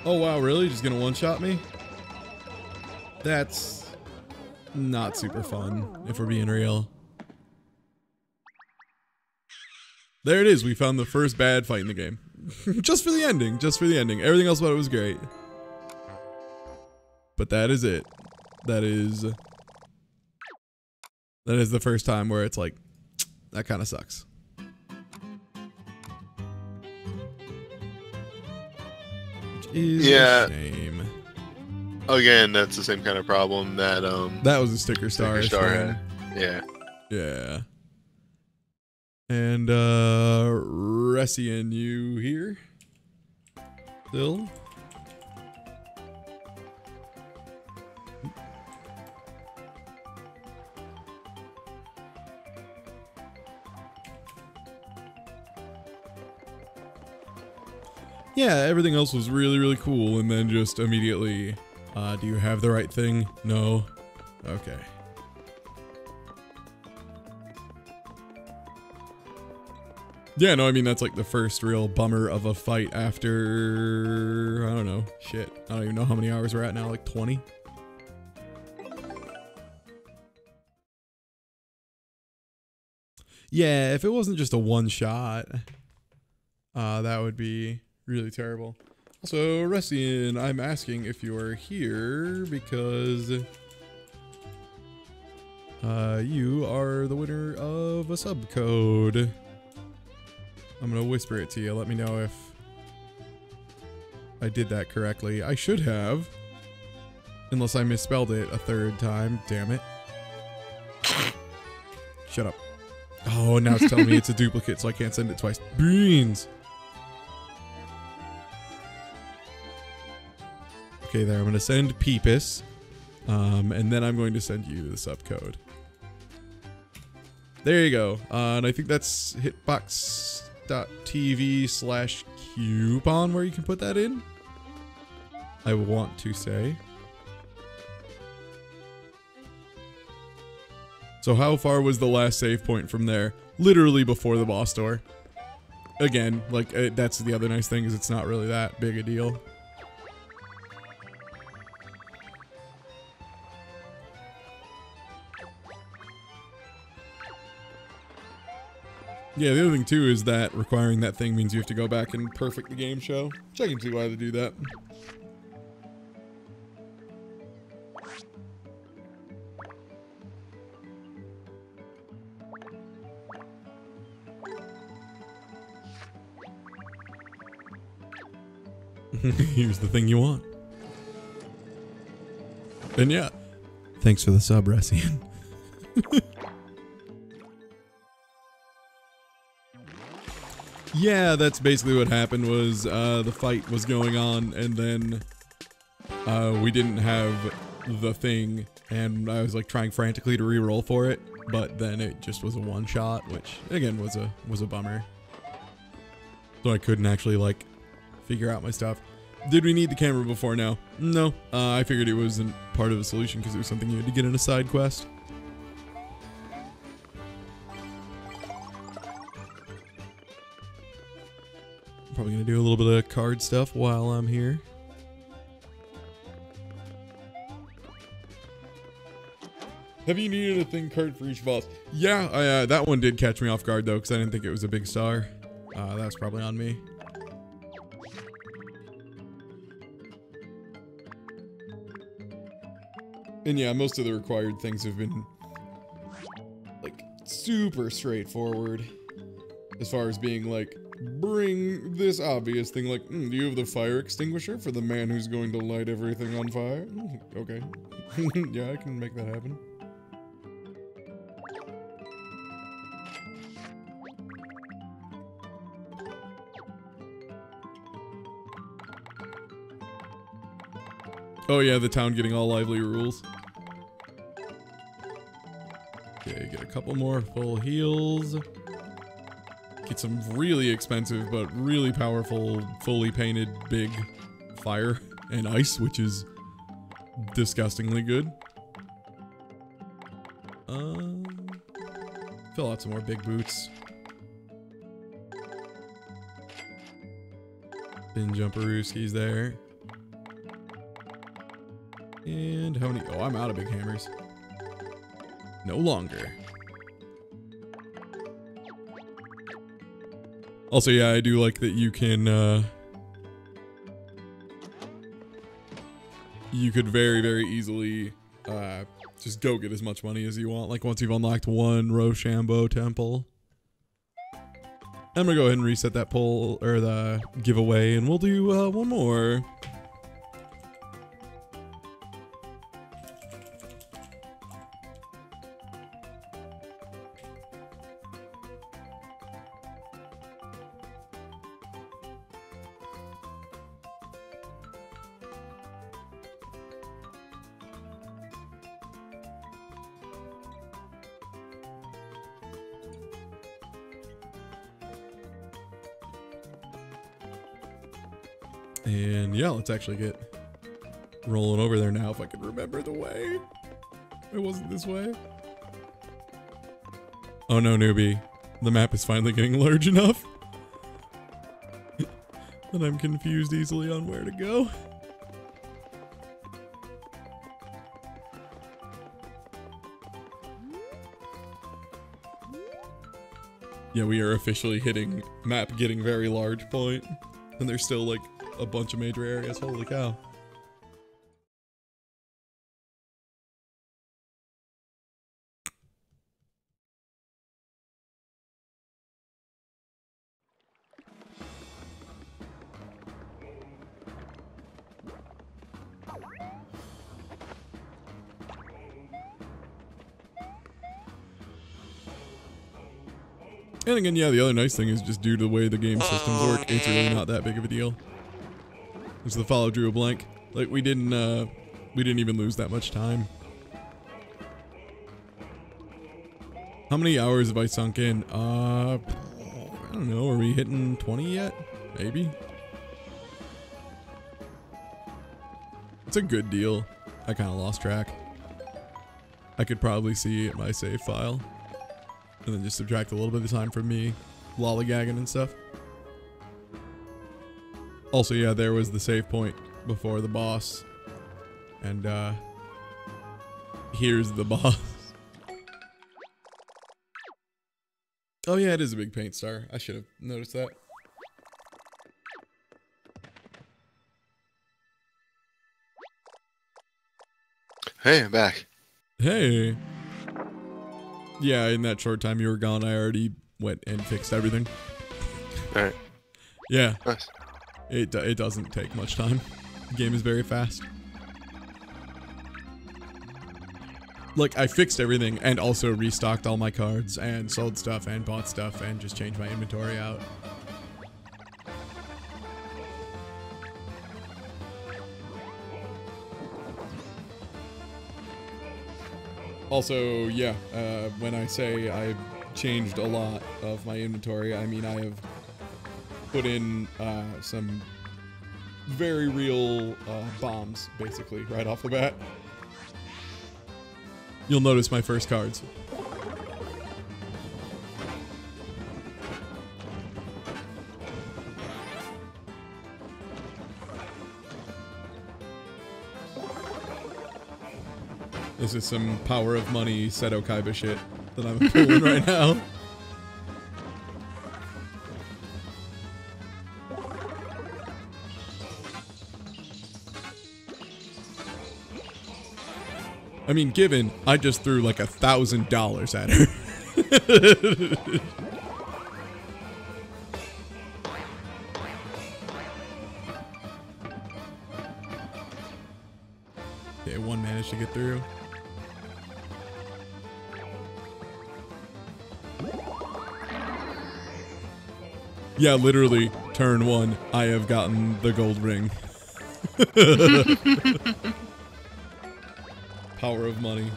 A: Oh wow, really? Just gonna one-shot me? That's not super fun, if we're being real. There it is. We found the first bad fight in the game. Just for the ending. Just for the ending. Everything else about it was great. But that is it. That is the first time where it's like, that kind of sucks. Which is a shame.
B: Again, that's the same kind of problem that
A: that was a sticker star
B: had. Yeah.
A: Yeah. And Ressian, you here? Still? Yeah, everything else was really, really cool, and then just immediately, do you have the right thing? No? Okay. Yeah, no, I mean, that's like the first real bummer of a fight after, I don't know, shit. I don't even know how many hours we're at now, like 20? Yeah, if it wasn't just a one shot, that would be really terrible. So, Ressian, I'm asking if you are here because you are the winner of a subcode. I'm gonna whisper it to you. Let me know if I did that correctly. I should have. Unless I misspelled it a third time. Damn it. Shut up. Oh, now it's telling me it's a duplicate, so I can't send it twice. Beans! Okay, there. I'm gonna send Peepus. And then I'm going to send you the subcode. There you go. And I think that's hitbox.tv/coupon where you can put that in. I want to say. So how far was the last save point from there? Literally before the boss door. Again, like, that's the other nice thing is it's not really that big a deal. Yeah, the other thing too is that requiring that thing means you have to go back and perfect the game show. Which I can see why they do that. Here's the thing you want. And yeah, thanks for the sub, Ressian. Yeah, that's basically what happened was the fight was going on and then we didn't have the thing and I was like trying frantically to re-roll for it, but then it just was a one shot, which again was a bummer. So I couldn't actually like figure out my stuff. Did we need the camera before now? No. I figured it wasn't part of the solution because it was something you had to get in a side quest. I'm probably going to do a little bit of card stuff while I'm here. Have you needed a thing card for each boss? Yeah, that one did catch me off guard though because I didn't think it was a big star. That's probably on me. And yeah, most of the required things have been like super straightforward as far as being like, bring this obvious thing like, do you have the fire extinguisher for the man who's going to light everything on fire? Okay. Yeah, I can make that happen. Oh yeah, the town getting all lively rules. Okay, get a couple more full heals. Get some really expensive but really powerful, fully painted big fire and ice, which is disgustingly good. Fill out some more big boots. Bin jumperooskies there. And how many? Oh, I'm out of big hammers. No longer. Also, yeah, I do like that you can, you could very, very easily, just go get as much money as you want. Like, once you've unlocked one Rochambeau temple. I'm gonna go ahead and reset that poll, or the giveaway, and we'll do, one more. And yeah, let's actually get rolling over there now if I can remember the way. It wasn't this way. Oh no, newbie. The map is finally getting large enough that I'm confused easily on where to go. Yeah, we are officially hitting map getting very large point. And there's still like a bunch of major areas. Holy cow. And again, yeah, the other nice thing is just due to the way the game systems work, it's really not that big of a deal. There's the follow drew a blank. Like, we didn't even lose that much time. How many hours have I sunk in? I don't know, are we hitting 20 yet? Maybe? It's a good deal. I kind of lost track. I could probably see my save file. And then just subtract a little bit of time from me lollygagging and stuff. Also, yeah, there was the save point before the boss. And, here's the boss. Oh yeah, it is a big paint star. I should have noticed that.
B: Hey, I'm back.
A: Hey. Yeah, in that short time you were gone, I already went and fixed everything.
B: Alright.
A: Yeah.
B: Nice.
A: It doesn't take much time. The game is very fast. Like, I fixed everything and also restocked all my cards and sold stuff and bought stuff and just changed my inventory out. Also, yeah, when I say I've changed a lot of my inventory, I mean I have put in some very real bombs, basically, right off the bat. You'll notice my first cards. This is some power of money Seto Kaiba shit that I'm pulling right now. I mean, given I just threw like $1,000 at her. Okay, one managed to get through. Yeah, literally, turn one, I have gotten the gold ring. Power of money.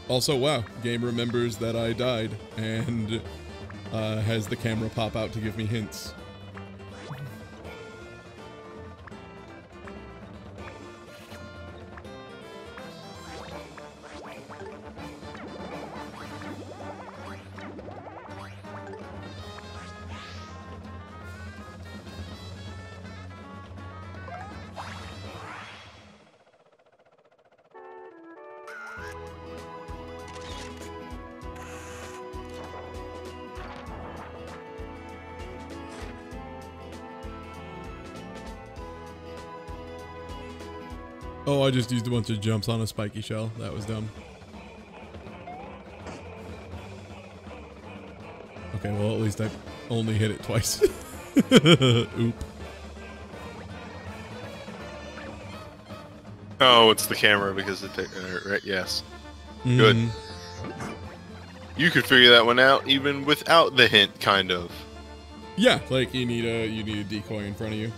A: Also, wow, game remembers that I died and has the camera pop out to give me hints. Oh, I just used a bunch of jumps on a spiky shell. That was dumb. Okay, well, at least I only hit it twice. Oop.
B: Oh, it's the camera because it right, yes. Good. You could figure that one out even without the hint, kind of.
A: Yeah, like you need a decoy in front of you.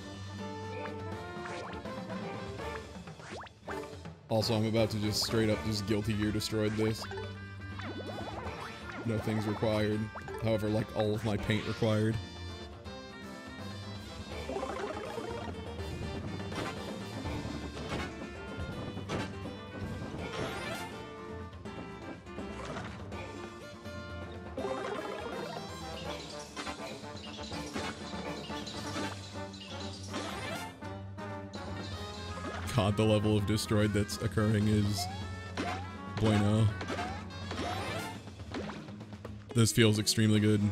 A: Also, I'm about to just straight up just Guilty Gear destroyed this. No things required. However, like all of my paint required. God, the level of destroyed that's occurring is bueno. This feels extremely good.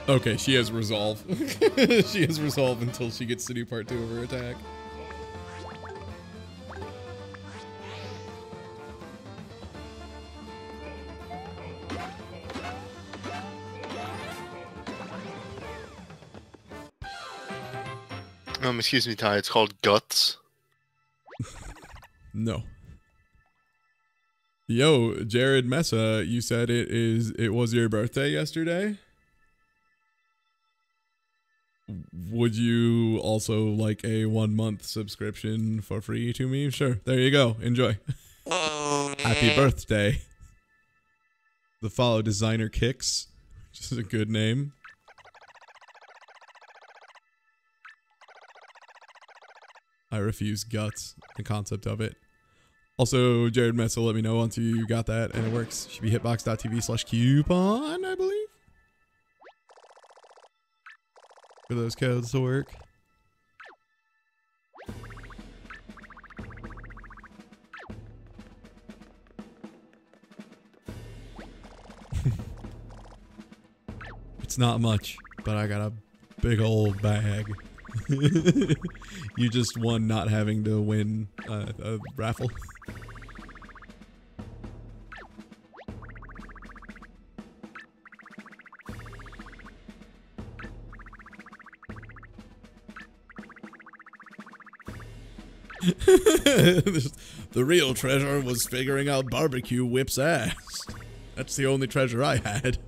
A: Okay, she has resolve. She has resolve until she gets to do part 2 of her attack.
B: Excuse me, Ty. It's called Guts.
A: No. Yo, Jared Mesa, you said it was your birthday yesterday? Would you also like a 1-month subscription for free to me? Sure. There you go. Enjoy. Happy birthday. The follow Designer Kicks, which is a good name. I refuse guts, the concept of it. Also, Jared Mesa, let me know once you got that and it works. Should be hitbox.tv/coupon, I believe. For those codes to work. It's not much, but I got a big old bag. You just won not having to win a raffle. The real treasure was figuring out barbecue whips ass. That's the only treasure I had.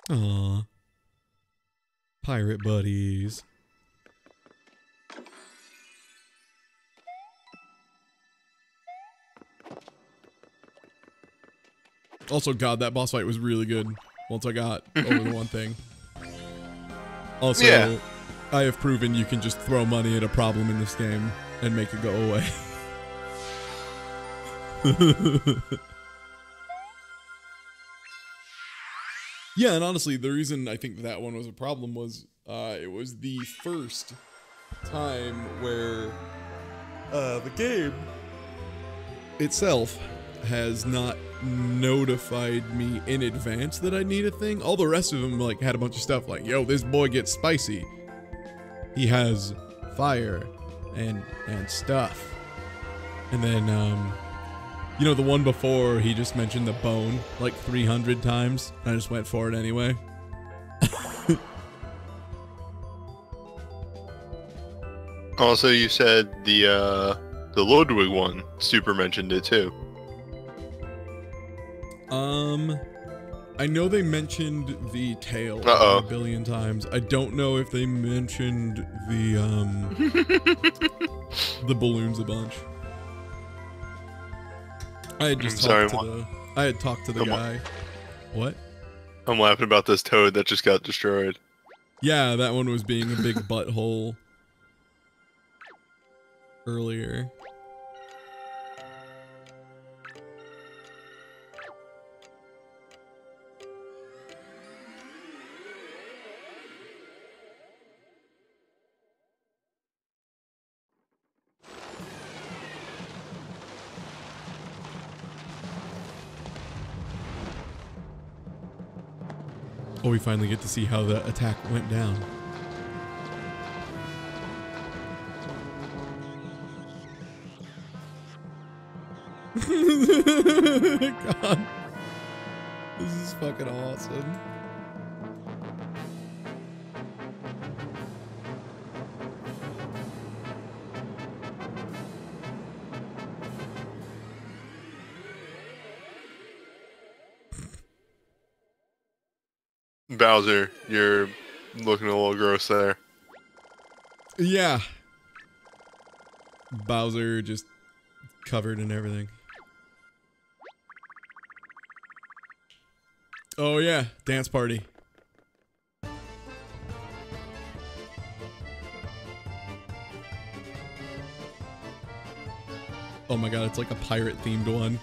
A: Aww. Pirate buddies. Also, God, that boss fight was really good once I got over the one thing. Also, yeah. I have proven you can just throw money at a problem in this game and make it go away. Yeah, and honestly, the reason I think that one was a problem was it was the first time where the game itself has not notified me in advance that I need a thing. All the rest of them like had a bunch of stuff like, yo, this boy gets spicy. He has fire and stuff. And then you know, the one before, he just mentioned the bone like 300 times. I just went for it anyway.
B: Also, you said the Ludwig one, Super mentioned it too.
A: I know they mentioned the tail a billion times. I don't know if they mentioned the the balloons a bunch. I had just talked to the guy. What?
B: I'm laughing about this toad that just got destroyed.
A: Yeah, that one was being a big butthole earlier. Oh, we finally get to see how the attack went down. God. This is fucking awesome.
B: Bowser, you're looking a little gross there.
A: Yeah. Bowser just covered in everything. Oh yeah, dance party. Oh my god, it's like a pirate themed one.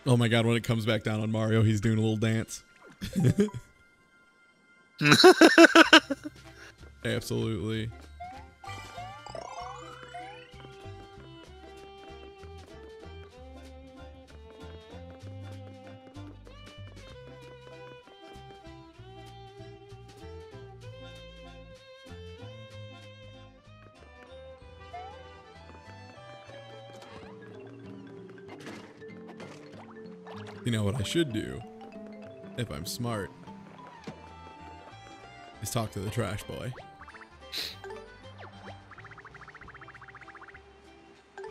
A: Oh my god, when it comes back down on Mario, he's doing a little dance. Absolutely. You know what I should do, if I'm smart, is talk to the trash boy.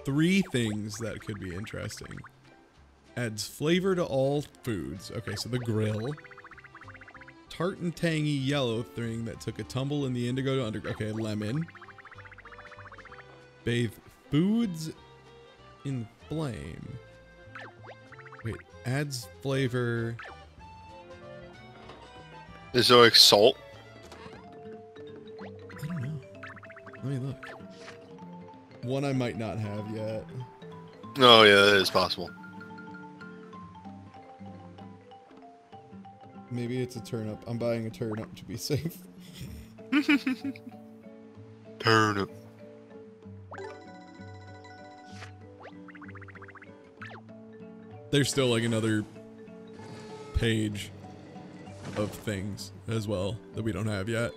A: 3 things that could be interesting. Adds flavor to all foods. Okay, so the grill. Tart and tangy yellow thing that took a tumble in the indigo to under... Okay, lemon. Bathe foods in flame. Wait, adds flavor.
B: Is there like salt?
A: I don't know. Let me look. One I might not have yet.
B: Oh yeah, that is possible.
A: Maybe it's a turnip. I'm buying a turnip to be safe.
B: Turnip.
A: There's still like another page of things as well that we don't have yet.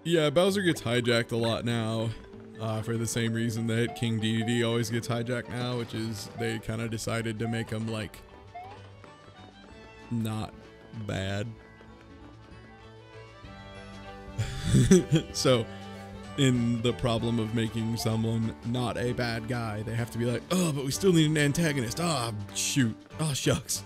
A: Yeah, Bowser gets hijacked a lot now. For the same reason that King DDD always gets hijacked now, which is they kind of decided to make him like not bad. So in the problem of making someone not a bad guy, they have to be like, oh, but we still need an antagonist. Ah, oh, shoot. Oh, shucks.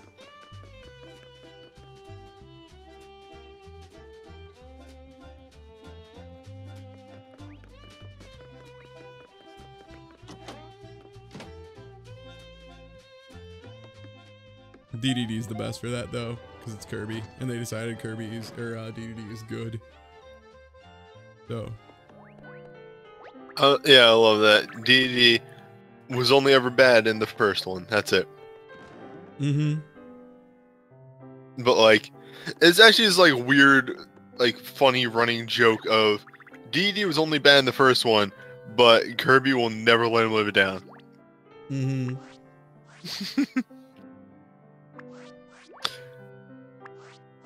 A: DDD is the best for that though, because it's Kirby, and they decided DDD is good. So.
B: Yeah, I love that. DDD was only ever bad in the first one. That's it.
A: Mm-hmm.
B: But like, it's actually this like weird, like funny running joke of DDD was only bad in the first one, but Kirby will never let him live it down.
A: Mm-hmm.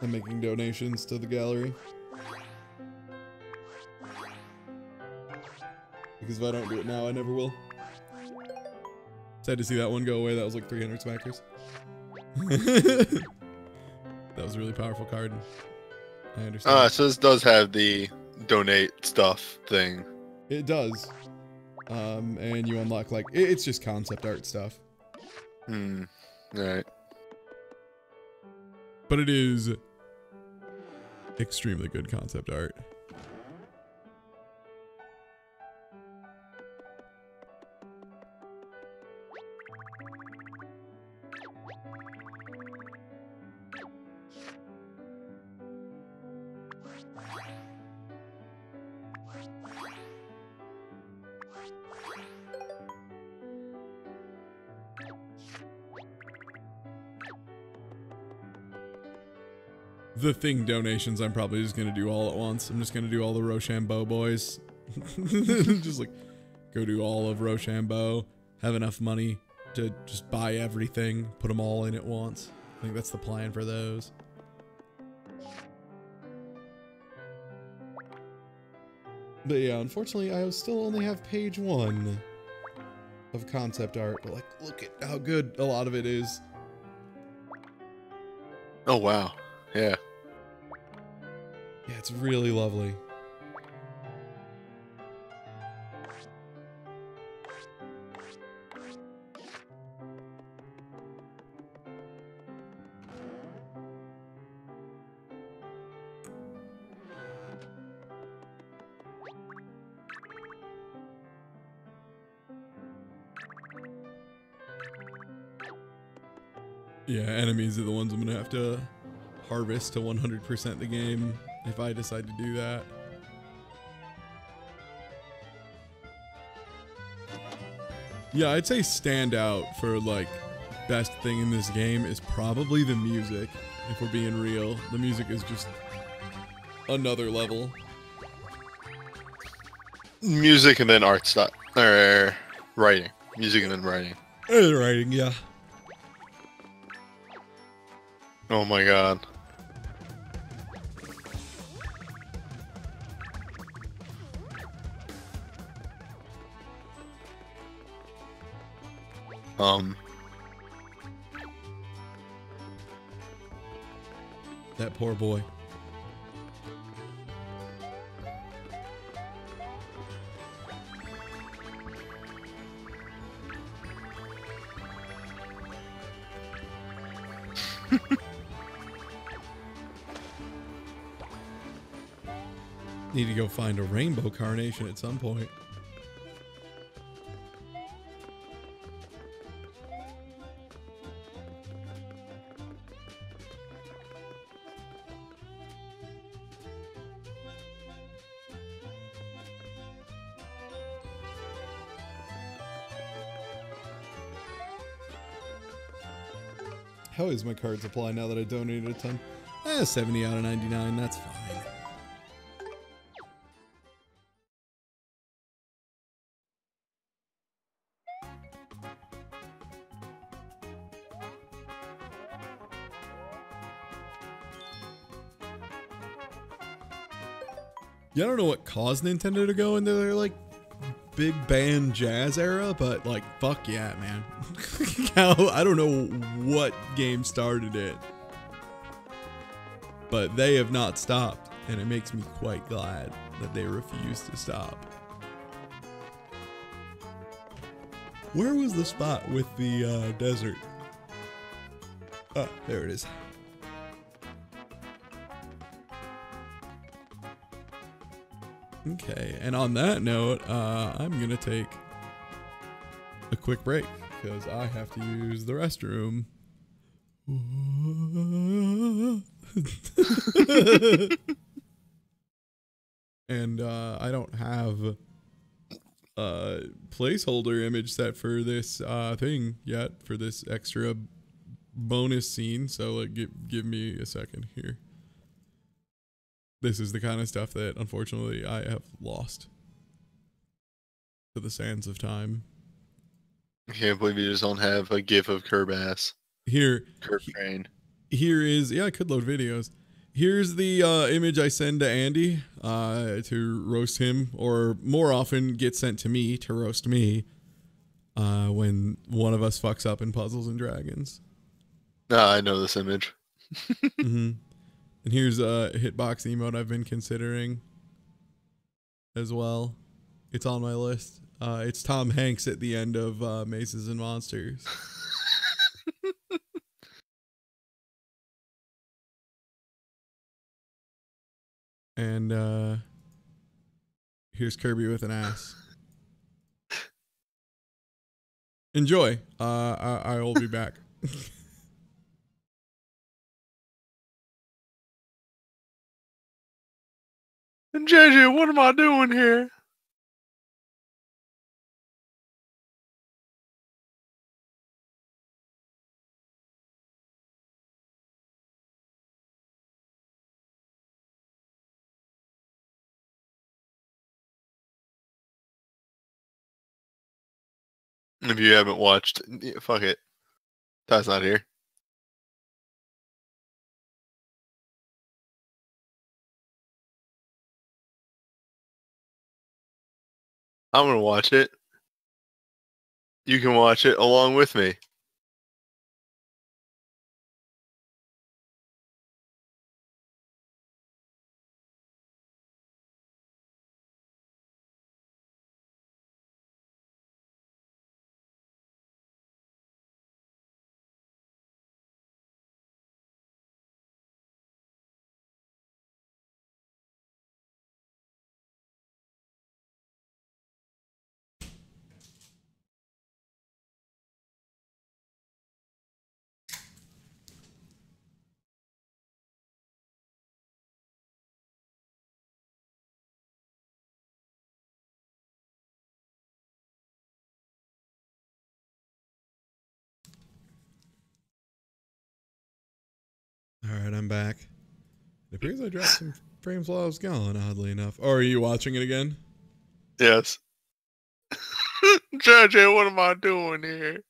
A: I'm making donations to the gallery. Because if I don't do it now, I never will. Sad to see that one go away. That was like 300 smackers. That was a really powerful card. I understand.
B: So this does have the donate stuff thing.
A: It does. And you unlock like, it's just concept art stuff.
B: Alright.
A: But it is extremely good concept art. the thing donations, I'm probably just gonna do all at once. I'm just gonna do all the Rochambeau boys. Just like go do all of Rochambeau. Have enough money to just buy everything, put them all in at once. I think that's the plan for those. But yeah, unfortunately, I still only have page 1 of concept art. But like, look at how good a lot of it is.
B: Oh wow, yeah.
A: Yeah, it's really lovely. Yeah, enemies are the ones I'm gonna have to harvest to 100% the game if I decide to do that. Yeah, I'd say standout for like best thing in this game is probably the music. If we're being real, the music is just another level.
B: Music and then art style, or writing. Music and then writing.
A: Writing, yeah.
B: Oh my god.
A: That poor boy. Need to go find a rainbow carnation at some point. How is my card supply now that I donated a ton? 70 out of 99, that's fine. Yeah, I don't know what caused Nintendo to go into their like big band jazz era, but like fuck yeah, man. I don't know what game started it, but they have not stopped, and it makes me quite glad that they refuse to stop. Where was the spot with the desert? Oh, there it is. Okay, and on that note, I'm gonna take a quick break because I have to use the restroom. And I don't have a placeholder image set for this thing yet, for this extra bonus scene, so like give me a second here. This is the kind of stuff that, unfortunately, I have lost to the sands of time.
B: I can't believe you just don't have a gif of Curb ass.
A: Here,
B: Curb train.
A: Here is, yeah, I could load videos. Here's the image I send to Andy to roast him, or more often get sent to me to roast me when one of us fucks up in Puzzles and Dragons.
B: Ah, I know this image.
A: Mm-hmm. And here's a hitbox emote I've been considering as well. It's on my list. It's Tom Hanks at the end of Mazes and Monsters. And here's Kirby with an ass. Enjoy. I will be back.
B: JJ, what am I doing here? If you haven't watched, fuck it. That's not here. I'm gonna watch it. You can watch it along with me.
A: All right, I'm back. It appears I dropped some frames while I was gone, oddly enough. Oh, are you watching it again?
B: Yes. JJ, what am I doing here?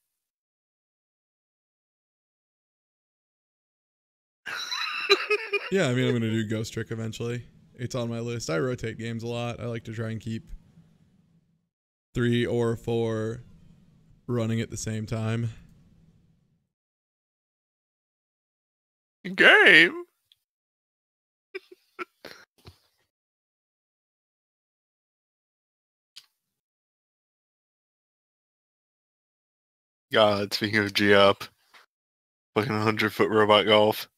A: Yeah, I mean, I'm going to do Ghost Trick eventually. It's on my list. I rotate games a lot. I like to try and keep 3 or 4 running at the same time.
B: Game? God, speaking of G-Up. Fucking 100-foot robot golf.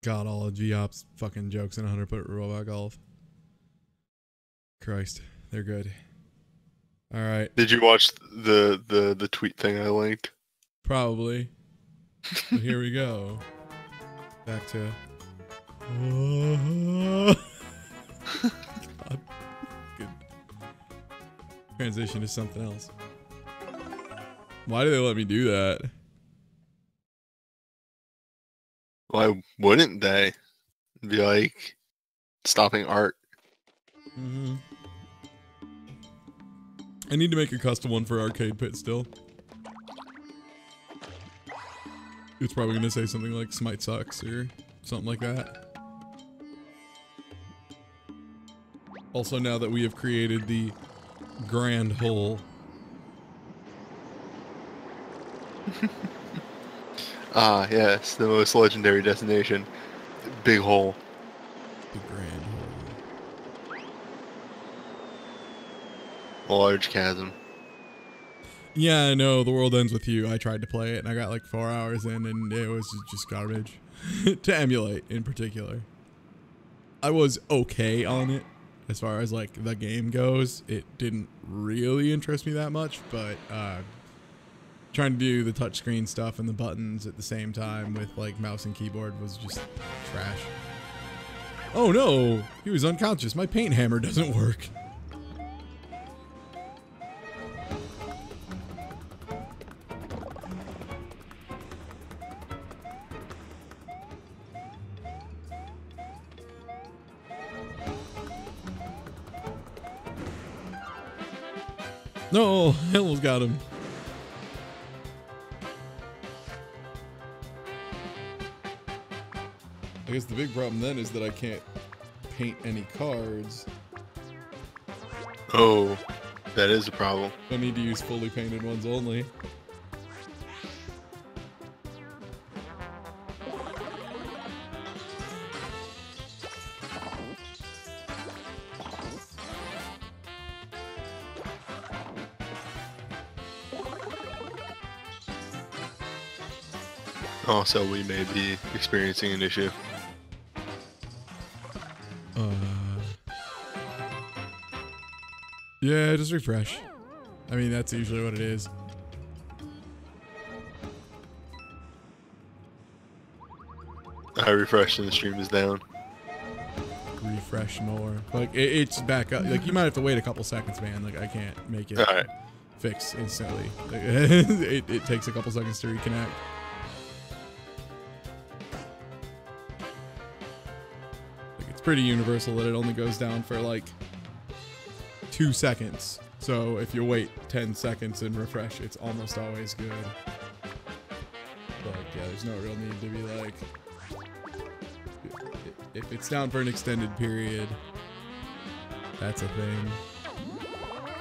A: God, all of G-Op's fucking jokes in 100-foot robot golf. Christ, they're good. All right.
B: Did you watch the tweet thing I linked?
A: Probably. But here we go. Back to... God. Good. Transition to something else. Why do they let me do that?
B: Why wouldn't they? Be like stopping art.
A: Mm-hmm. I need to make a custom one for Arcade Pit still. It's probably going to say something like Smite sucks or something like that. Also, now that we have created the grand hole.
B: Ah, yes, the most legendary destination. Big hole.
A: The grand hole.
B: Large chasm.
A: Yeah, I know. The World Ends With You. I tried to play it and I got like 4 hours in and it was just garbage. To emulate in particular. I was okay on it as far as like the game goes. It didn't really interest me that much, but trying to do the touchscreen stuff and the buttons at the same time with like mouse and keyboard was just trash. Oh no, he was unconscious. My paint hammer doesn't work. No, I almost got him. I guess the big problem then is that I can't paint any cards.
B: Oh, that is a problem.
A: I need to use fully painted ones only.
B: Also, we may be experiencing an issue.
A: Yeah, just refresh. I mean, that's usually what it is.
B: I refreshed and the stream is down.
A: Refresh more. Like it's back up. Like you might have to wait a couple seconds, man. Like I can't make it fix instantly. Like, it takes a couple seconds to reconnect. Like it's pretty universal that it only goes down for like 2 seconds. So if you wait 10 seconds and refresh, it's almost always good. But yeah, there's no real need to be like, if it's down for an extended period, that's a thing.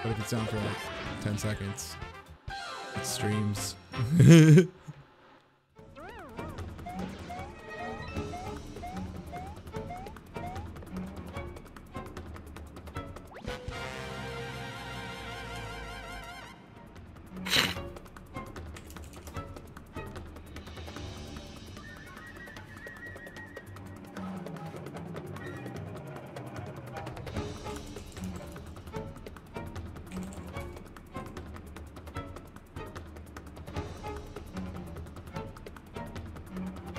A: But if it's down for like 10 seconds, it streams.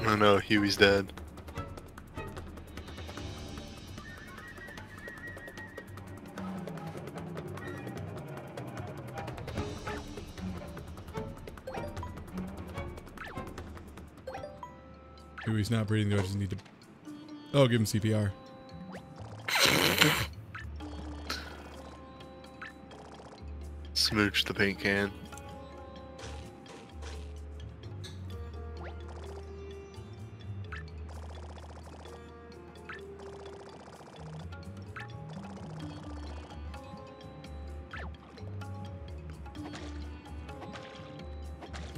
B: Oh no, Huey's dead.
A: Huey's not breathing, though. I just need to... Oh, give him CPR.
B: Smooch the paint can.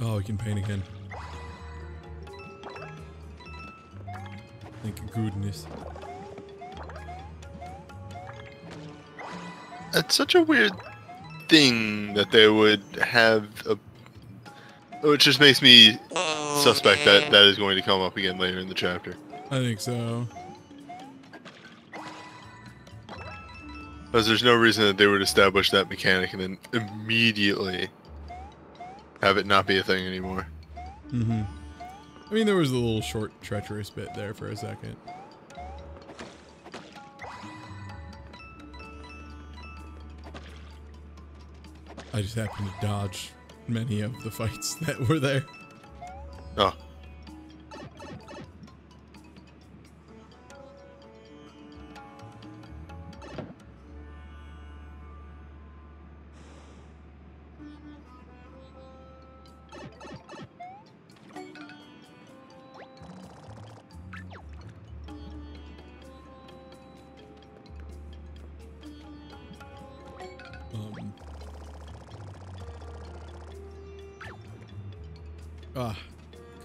A: Oh, we can paint again. Thank goodness.
B: It's such a weird thing that they would have a... Which just makes me suspect that that is going to come up again later in the chapter.
A: I think so.
B: Because there's no reason that they would establish that mechanic and then immediately have it not be a thing anymore.
A: Mm-hmm. I mean, there was a little short, treacherous bit there for a second. I just happened to dodge many of the fights that were there.
B: Oh.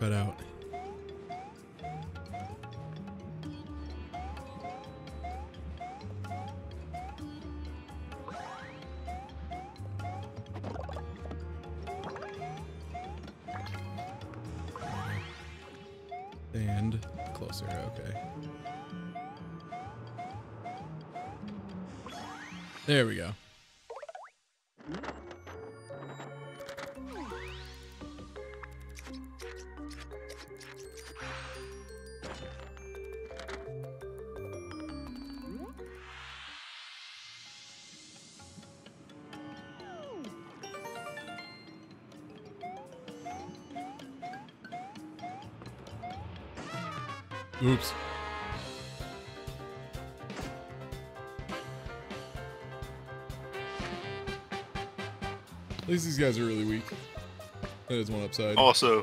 A: Cut out. And closer, okay. There we go. Oops. At least these guys are really weak. That is one upside.
B: Also,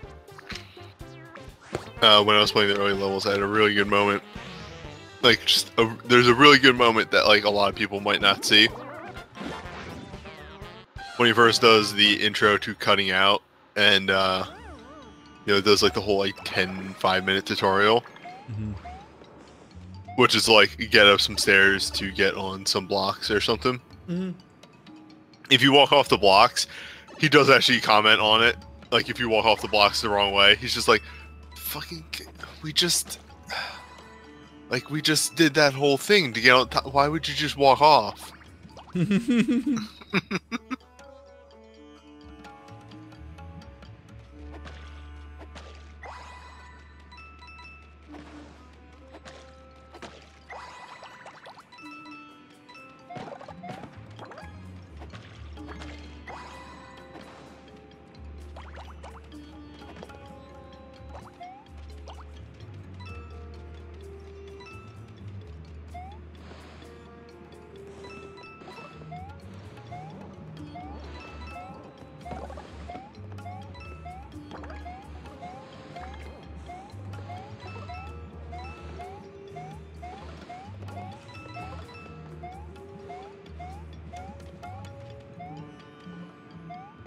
B: when I was playing the early levels, I had a really good moment. Like, there's a really good moment that like a lot of people might not see. When he first does the intro to Cutting Out, and you know, does like the whole like 5-minute tutorial.
A: Mm-hmm.
B: Which is like, get up some stairs to get on some blocks or something.
A: Mm-hmm.
B: If you walk off the blocks, he does actually comment on it. Like, if you walk off the blocks the wrong way, he's just like, fucking, we just did that whole thing to get on top. Why would you just walk off?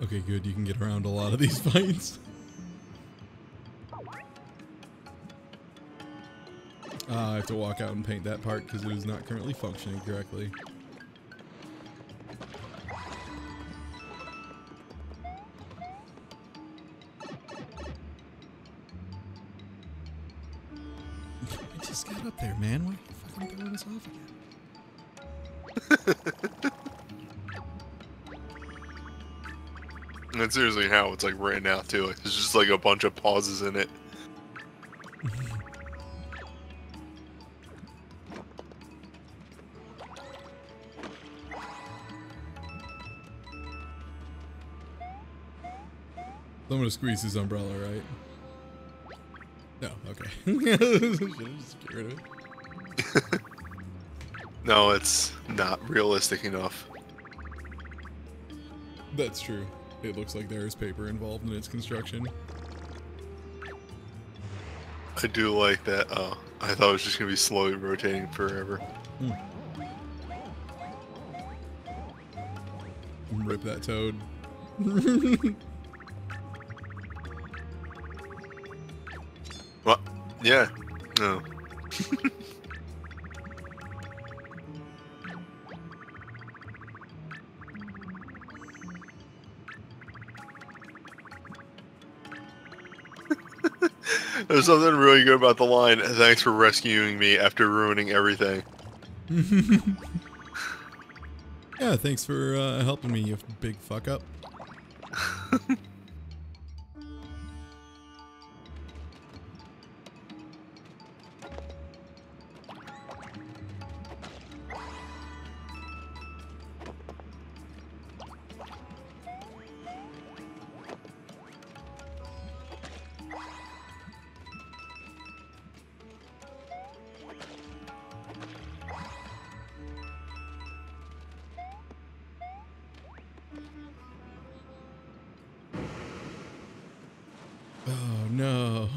A: Okay, good. You can get around a lot of these fights. I have to walk out and paint that part because it is not currently functioning correctly. I just got up there, man. Why are you fucking throwing us off again?
B: That's seriously how it's like right now too. Like, there's just like a bunch of pauses in it.
A: I'm gonna squeeze his umbrella, right? No, okay. Just get rid of it.
B: No, it's not realistic enough.
A: That's true. It looks like there is paper involved in its construction.
B: I do like that. I thought it was just gonna be slowly rotating forever.
A: Rip that toad.
B: What? Yeah. No. There's something really good about the line, "Thanks for rescuing me after ruining everything."
A: Yeah, thanks for helping me, you big fuck up. Oh no.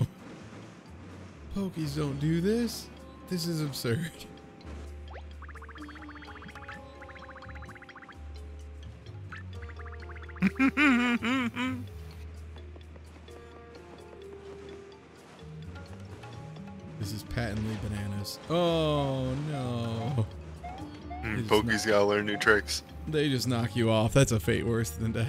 A: Pokies don't do this. This is absurd. This is patently bananas. Oh no.
B: Pokey's gotta learn new tricks.
A: They just knock you off. That's a fate worse than death.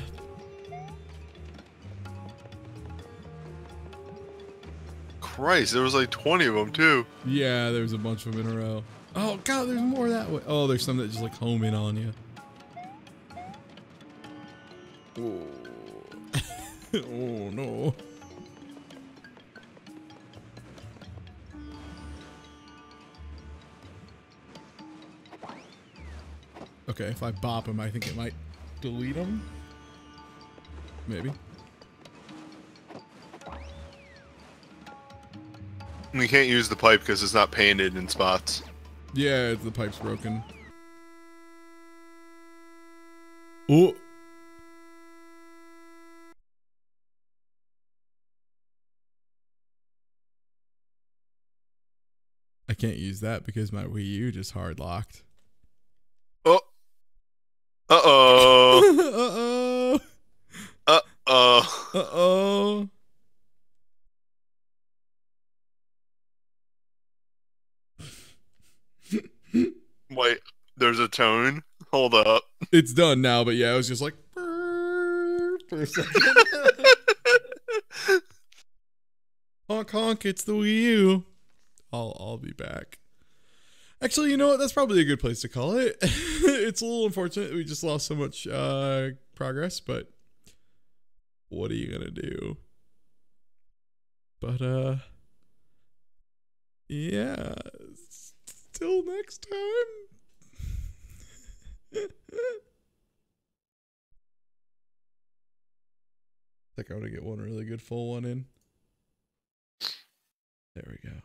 B: Christ, there was like 20 of them too.
A: Yeah, there's a bunch of them in a row. Oh god, there's more that way. Oh, there's some that just like home in on you. Oh, oh no. Okay, if I bop him, I think it might delete him. Maybe.
B: We can't use the pipe because it's not painted in spots.
A: Yeah, the pipe's broken. Oh. I can't use that because my Wii U just hard locked.
B: Oh. Uh-oh.
A: Uh-oh.
B: Uh-oh.
A: Uh-oh.
B: Wait, there's a tone? Hold up.
A: It's done now, but yeah, it was just like for a second. Honk honk, it's the Wii U. I'll be back. Actually, you know what? That's probably a good place to call it. It's a little unfortunate we just lost so much progress, but what are you gonna do? But yeah. Till next time. I think I want to get one really good full one in. There we go.